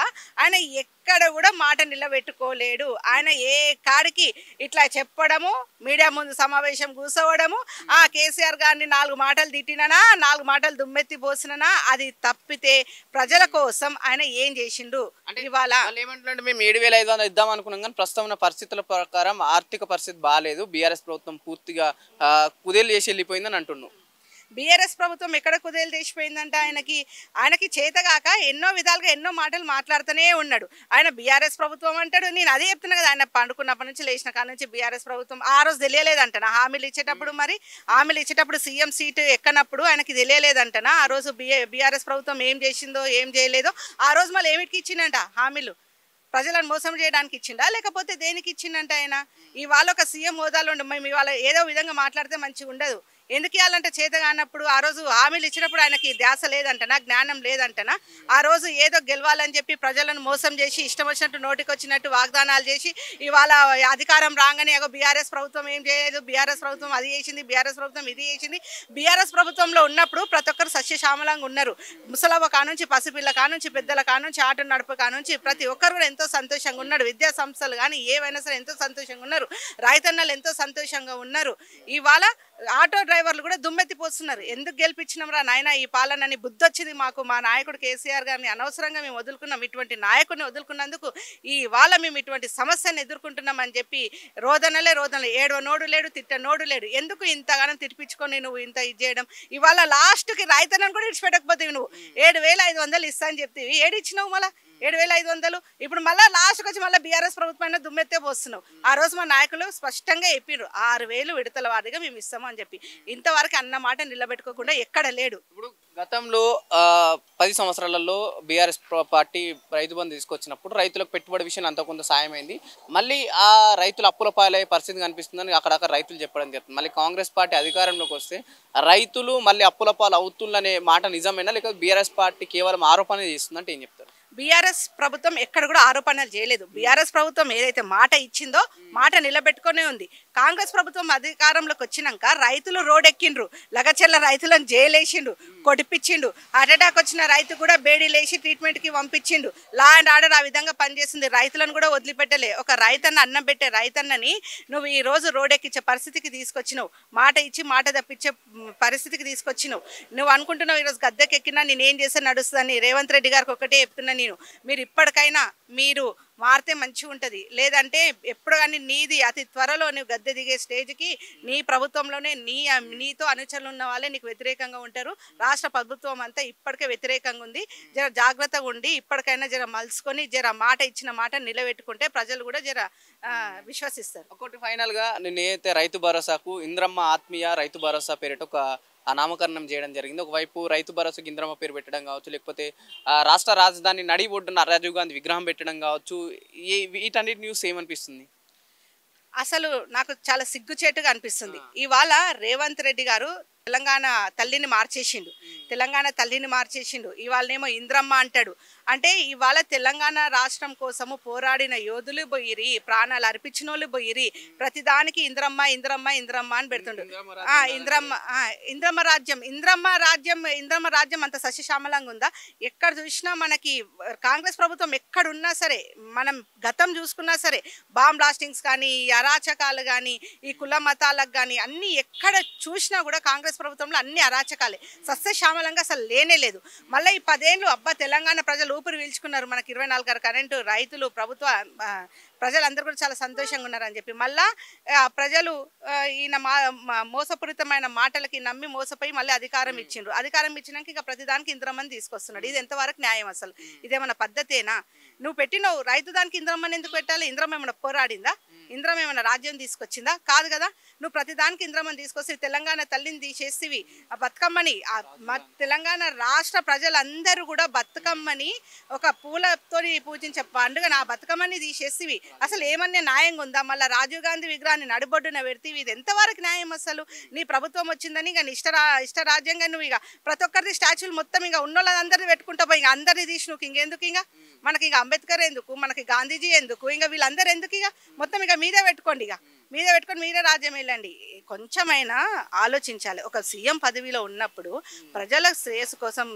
ఆయన ఎక్కడ కూడా మాట నిలబెట్టుకోలేడు. ఆయన ఏ కాడికి ఇట్లా చెప్పడము, మీడియా ముందు సమావేశం కూర్చోవడము, కేసీఆర్ గారిని 4 మాటలు తిట్టిననా, 4 మాటలు దుమ్మెత్తి పోసిననా, అది తప్పితే ప్రజల కోసం ఆయన ఏం చేసిండు? అంటే ఇవాళ ఏమంటున్నాడు, మేము 7,500 ఇద్దాం అనుకున్నాం కానీ ప్రస్తుతం ఉన్న పరిస్థితుల ప్రకారం ఆర్థిక పరిస్థితి బాగాలేదు, బీఆర్ఎస్ ప్రభుత్వం పూర్తిగా కుదేలు చేసి వెళ్ళిపోయిందని అంటున్నాను. బీఆర్ఎస్ ప్రభుత్వం ఎక్కడ కుదేలు చేసిపోయిందంటే ఆయనకి చేతగాక ఎన్నో విధాలుగా ఎన్నో మాటలు మాట్లాడుతూనే ఉన్నాడు. ఆయన బీఆర్ఎస్ ప్రభుత్వం అంటాడు. నేను అదే చెప్తున్నా కదా, ఆయన పండుకున్నప్పటి నుంచి లేచిన కాడ నుంచి బీఆర్ఎస్ ప్రభుత్వం ఆ రోజు తెలియలేదంటనా హామీలు ఇచ్చేటప్పుడు? మరి హామీలు ఇచ్చేటప్పుడు సీఎం సీటు ఎక్కనప్పుడు ఆయనకి తెలియలేదంటనా ఆ రోజు బీఆర్ఎస్ ప్రభుత్వం ఏం చేసిందో ఏం చేయలేదో? ఆ రోజు మళ్ళీ ఏమిటికి ఇచ్చిందంట హామీలు? ప్రజలను మోసం చేయడానికి ఇచ్చిండా లేకపోతే దేనికి ఇచ్చిండంట? ఆయన ఇవాళ ఒక సీఎం హోదాలో మేము ఇవాళ ఏదో విధంగా మాట్లాడితే మంచిగా ఉండదు. ఎందుకు ఇవ్వాలంటే చేత కానప్పుడు ఆ రోజు హామీలు ఇచ్చినప్పుడు ఆయనకి ధ్యాస లేదంటనా, జ్ఞానం లేదంటనా? ఆ రోజు ఏదో గెలవాలని చెప్పి ప్రజలను మోసం చేసి ఇష్టం వచ్చినట్టు నోటికి వచ్చినట్టు వాగ్దానాలు చేసి ఇవాళ అధికారం రాగానే బీఆర్ఎస్ ప్రభుత్వం ఏం చేయలేదు, బీఆర్ఎస్ ప్రభుత్వం అది చేసింది, బీఆర్ఎస్ ప్రభుత్వం ఇది చేసింది. బీఆర్ఎస్ ప్రభుత్వంలో ఉన్నప్పుడు ప్రతి ఒక్కరు సస్యశ్యామలంగా ఉన్నారు. ముసలవ్వ కానుంచి పసిపిల్ల కానుంచి పెద్దల కానుంచి ఆటో నడుపు కానుంచి ప్రతి ఒక్కరు కూడా ఎంతో సంతోషంగా ఉన్నాడు. విద్యా సంస్థలు కానీ ఏవైనా సరే ఎంతో సంతోషంగా ఉన్నారు. రైతన్నలు ఎంతో సంతోషంగా ఉన్నారు. ఇవాళ ఆటో డ్రైవర్లు కూడా దుమ్మెత్తిపోతున్నారు. ఎందుకు గెలిపించినాం రా నాయన ఈ పాలనని బుద్ధి వచ్చింది మాకు, మా నాయకుడు కేసీఆర్ గారిని అనవసరంగా మేము వదులుకున్నాం, ఇటువంటి నాయకుడిని వదులుకున్నందుకు ఇవాళ మేము ఇటువంటి సమస్యను ఎదుర్కొంటున్నాం అని చెప్పి రోదనలే ఏడవ నోడు లేడు, తిట్ట నోడు లేడు. ఎందుకు ఇంతగానం తిట్టిపించుకొని నువ్వు ఇంత ఇది చేయడం? ఇవాళ లాస్ట్కి రైతన్నను కూడా ఇడిచిపెట్టకపోతే నువ్వు 7,500 ఇస్తా అని చెప్తే ఏడు ఇచ్చినావు, మళ్ళీ 7,500. ఇప్పుడు మళ్ళీ లాస్ట్కి వచ్చి మళ్ళీ బీఆర్ఎస్ ప్రభుత్వం దుమ్మెత్తే పోస్తున్నావు. ఆ రోజు మా నాయకులు స్పష్టంగా చెప్పిర్రు 6,000 విడతల వారీగా మేము ఇస్తాము అని చెప్పి. ఇంతవరకు అన్న మాట నిలబెట్టుకోకుండా ఎక్కడ లేడు. ఇప్పుడు గతంలో 10 సంవత్సరాలలో బీఆర్ఎస్ పార్టీ రైతు బంధు తీసుకొచ్చినప్పుడు రైతులకు పెట్టుబడి విషయం అంత కొంత సాయమైంది. మళ్ళీ ఆ రైతులు అప్పుల పాలయ్యే పరిస్థితి కనిపిస్తుందని అక్కడక్కడ రైతులు చెప్పడం జరుగుతుంది. మళ్ళీ కాంగ్రెస్ పార్టీ అధికారంలోకి వస్తే రైతులు మళ్ళీ అప్పుల పాలు అవుతుందనే మాట నిజమేనా, లేకపోతే బీఆర్ఎస్ పార్టీ కేవలం ఆరోపణ చేస్తుందంటే ఏం చెప్తారు? బీఆర్ఎస్ ప్రభుత్వం ఎక్కడ కూడా ఆరోపణలు చేయలేదు. బీఆర్ఎస్ ప్రభుత్వం ఏదైతే మాట ఇచ్చిందో మాట నిలబెట్టుకునే ఉంది. కాంగ్రెస్ ప్రభుత్వం అధికారంలోకి వచ్చినాక రైతులు రోడ్డెక్కిండ్రు, లగచెల్ల రైతులను జైలేసిండు, కొడిపించిండు. హార్ట్ అటాక్ వచ్చిన రైతు కూడా బేడీలేసి ట్రీట్మెంట్కి పంపించిండు. లా అండ్ ఆర్డర్ ఆ విధంగా పనిచేస్తుంది. రైతులను కూడా వదిలిపెట్టలే. ఒక రైతన్న అన్నం పెట్టే రైతన్నని నువ్వు ఈ రోజు రోడ్డెక్కించే పరిస్థితికి తీసుకొచ్చినావు. మాట ఇచ్చి మాట తప్పించే పరిస్థితికి తీసుకొచ్చినావు. నువ్వు అనుకుంటున్నావు ఈరోజు గద్దెకెక్కినా నేనేం చేస్తే నడుస్తుందని. రేవంత్ రెడ్డి గారికి ఒకటే చెప్తున్నా, మీరు ఇప్పటికైనా మీరు మారితే మంచిగా ఉంటుంది. లేదంటే ఎప్పుడు కానీ నీది అతి త్వరలో నువ్వు గద్దె దిగే స్టేజ్కి నీ ప్రభుత్వంలోనే నీతో అనుచరులు ఉన్న వాళ్ళే నీకు వ్యతిరేకంగా ఉంటారు. రాష్ట్ర ప్రభుత్వం అంతా ఇప్పటికే వ్యతిరేకంగా ఉంది. జర జాగ్రత్తగా ఉండి ఇప్పటికైనా జర మలుసుకొని జర మాట ఇచ్చిన మాట నిలబెట్టుకుంటే ప్రజలు కూడా జర విశ్వసిస్తారు. ఒకటి ఫైనల్గా నేను ఏదైతే రైతు భరోసాకు ఇంద్రమ్మ ఆత్మీయ రైతు భరోసా పేరిట ఒక నామకరణం చేయడం జరిగింది. ఒకవైపు రైతు భరోసాకి ఇంద్రమ్మ పేరు పెట్టడం కావచ్చు, లేకపోతే రాష్ట్ర రాజధాని నడి ఒడ్డున రాజీవ్ గాంధీ విగ్రహం పెట్టడం కావచ్చు, వీటన్నిటి న్యూస్ ఏమనిపిస్తుంది? అసలు నాకు చాలా సిగ్గుచేటుగా అనిపిస్తుంది. ఇవాళ రేవంత్ రెడ్డి గారు తెలంగాణ తల్లిని మార్చేసిండు. ఇవాళనేమో ఇంద్రమ్మ అంటాడు. అంటే ఇవాళ తెలంగాణ రాష్ట్రం కోసము పోరాడిన యోధులు పోయిరి, ప్రాణాలు అర్పించిన వాళ్ళు పోయిరి. ప్రతిదానికి ఇంద్రమ్మ అని పెడుతుండు. ఇంద్రమ్మ రాజ్యం అంత సస్యశ్యామలంగా ఉందా? ఎక్కడ చూసినా మనకి కాంగ్రెస్ ప్రభుత్వం ఎక్కడున్నా సరే, మనం గతం చూసుకున్నా సరే, బాంబ్ బ్లాస్టింగ్స్ కానీ, ఈ అరాచకాలు కానీ, ఈ కుల మతాలకు కానీ అన్ని ఎక్కడ చూసినా కూడా కాంగ్రెస్ ప్రభుత్వంలో అన్ని అరాచకాలే. సస్యశ్యామలంగా అసలు లేనే లేదు. మళ్ళీ ఈ 10 ఏళ్ళు తెలంగాణ ప్రజలు ఊపిరి పీల్చుకున్నారు. మనకి 24 కరెంటు, రైతులు, ప్రభుత్వ ప్రజలందరూ కూడా చాలా సంతోషంగా ఉన్నారని చెప్పి మళ్ళా ప్రజలు ఈయన మోసపూరితమైన మాటలకి నమ్మి మోసపోయి మళ్ళీ అధికారం ఇచ్చినాక ఇక ప్రతిదానికి ఇంద్రమ్మని తీసుకొస్తున్నాడు. ఇది ఎంతవరకు న్యాయం? అసలు ఇదేమన్నా పద్ధతేనా? నువ్వు పెట్టినవు రైతు దానికి ఇంద్రమ్మని ఎందుకు పెట్టాలి? ఇంద్రమ్మ ఏమైనా పోరాడిందా? ఇంద్రమ్మ ఏమైనా రాజ్యం తీసుకొచ్చిందా? కాదు కదా. నువ్వు ప్రతిదానికి ఇంద్రమ్మని తీసుకొస్తే తెలంగాణ తల్లిని తీసేసివి. ఆ బతుకమ్మని తెలంగాణ రాష్ట్ర ప్రజలందరూ కూడా బతుకమ్మని ఒక పూలతో పూజించే పండుగ ఆ బతుకమ్మని తీసేసివి. అసలు ఏమన్నా న్యాయంగా ఉందా? మళ్ళీ రాజీవ్ గాంధీ విగ్రహాన్ని నడుబొడ్డున పెడితే ఇది ఎంతవరకు న్యాయం? అసలు నీ ప్రభుత్వం వచ్చిందని ఇక ఇష్ట రాజ్యంగా నువ్వు ఇక ప్రతి ఒక్కరిది స్టాచ్యూలు మొత్తం ఇక ఉన్నోళ్ళందరినీ పెట్టుకుంటావు. ఇక అందరినీ తీసి నువ్వు ఇంకెందుకు? ఇక మనకి ఇక అంబేద్కర్ ఎందుకు, మనకి గాంధీజీ ఎందుకు, ఇంకా వీళ్ళందరూ ఎందుకు? ఇక మొత్తం ఇక మీదే పెట్టుకోండి, మీదే రాజ్యం వెళ్ళండి. కొంచెమైనా ఆలోచించాలి. ఒక సీఎం పదవిలో ఉన్నప్పుడు ప్రజల శ్రేయస్సు కోసం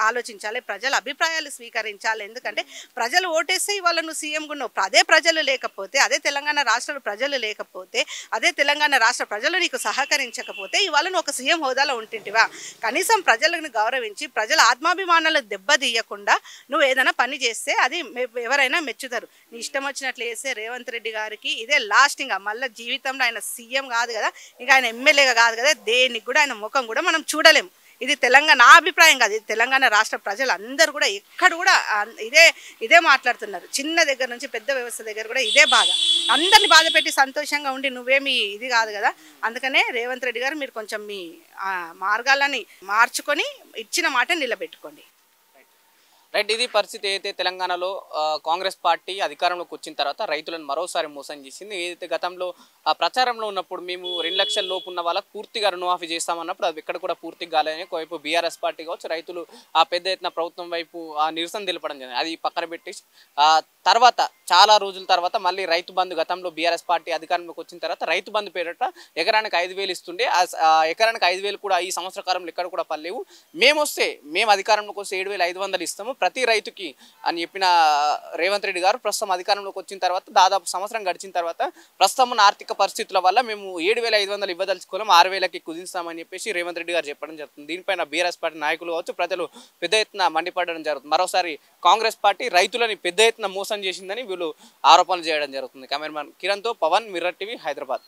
ఆలోచించాలి, ప్రజల అభిప్రాయాలు స్వీకరించాలి. ఎందుకంటే ప్రజలు ఓటేస్తే ఇవాళ నువ్వు సీఎంగా ఉన్నావు. అదే ప్రజలు లేకపోతే, అదే తెలంగాణ రాష్ట్ర ప్రజలు లేకపోతే, అదే తెలంగాణ రాష్ట్ర ప్రజలు నీకు సహకరించకపోతే ఇవాళ నువ్వు ఒక సీఎం హోదాలో ఉంటుంటివా? కనీసం ప్రజలను గౌరవించి ప్రజల ఆత్మాభిమానాలు దెబ్బతీయకుండా నువ్వు ఏదైనా పని చేస్తే అది ఎవరైనా మెచ్చుతారు. నీ ఇష్టం వచ్చినట్లు చేస్తే రేవంత్ రెడ్డి గారికి ఇదే లాస్ట్. ఇంకా మళ్ళీ జీవితంలో ఆయన సీఎం కాదు కదా, ఇంకా ఆయన ఎమ్మెల్యేగా కాదు కదా, దేనికి కూడా ఆయన ముఖం కూడా మనం చూడలేము. ఇది తెలంగాణ, నా అభిప్రాయం కాదు, ఇది తెలంగాణ రాష్ట్ర ప్రజలు అందరూ కూడా ఎక్కడ కూడా ఇదే మాట్లాడుతున్నారు. చిన్న దగ్గర నుంచి పెద్ద వ్యవస్థ దగ్గర కూడా ఇదే బాధ. అందరిని బాధ పెట్టి సంతోషంగా ఉండి నువ్వేమి ఇది కాదు కదా. అందుకనే రేవంత్ రెడ్డి గారు మీరు కొంచెం మీ మార్గాలని మార్చుకొని ఇచ్చిన మాట నిలబెట్టుకోండి. రైట్, ఇది పరిస్థితి. ఏదైతే తెలంగాణలో కాంగ్రెస్ పార్టీ అధికారంలోకి వచ్చిన తర్వాత రైతులను మరోసారి మోసం చేసింది. ఏదైతే గతంలో ప్రచారంలో ఉన్నప్పుడు మేము 2 లక్షల లోపు ఉన్న వాళ్ళకి పూర్తిగా రుణమాఫీ చేస్తామన్నప్పుడు అది ఎక్కడ కూడా పూర్తిగా కాలేదని ఒకవైపు బీఆర్ఎస్ పార్టీ కావచ్చు, రైతులు పెద్ద ఎత్తున ప్రభుత్వం వైపు నిరసన తెలపడం జరిగింది. అది పక్కన పెట్టి తర్వాత చాలా రోజుల తర్వాత మళ్ళీ రైతు బంధు, గతంలో బీఆర్ఎస్ పార్టీ అధికారంలోకి వచ్చిన తర్వాత రైతు బంధు పేరిట ఎకరానికి 5,000 ఇస్తుండే. ఎకరానికి 5,000 కూడా ఈ సంవత్సర కాలంలో ఎక్కడ కూడా పడలేవు. మేము అధికారంలోకి వస్తే 7,500 ఇస్తాము ప్రతి రైతుకి అని చెప్పిన రేవంత్ రెడ్డి గారు ప్రస్తుతం అధికారంలోకి వచ్చిన తర్వాత దాదాపు సంవత్సరం గడిచిన తర్వాత ప్రస్తుతం ఉన్న ఆర్థిక పరిస్థితుల వల్ల మేము 7,500 ఇవ్వదలుచుకోలేం, 6,000కి కుదిస్తామని చెప్పేసి రేవంత్ రెడ్డి గారు చెప్పడం జరుగుతుంది. దీనిపైన బీఆర్ఎస్ పార్టీ నాయకులు కావచ్చు, ప్రజలు పెద్ద ఎత్తున మండిపడడం జరుగుతుంది. మరోసారి కాంగ్రెస్ పార్టీ రైతులని పెద్ద ఎత్తున మోసం చేసిందని వీళ్ళు ఆరోపణలు చేయడం జరుగుతుంది. కెమెరామెన్ కిరణ్తో పవన్, మిర్రర్ టీవీ, హైదరాబాద్.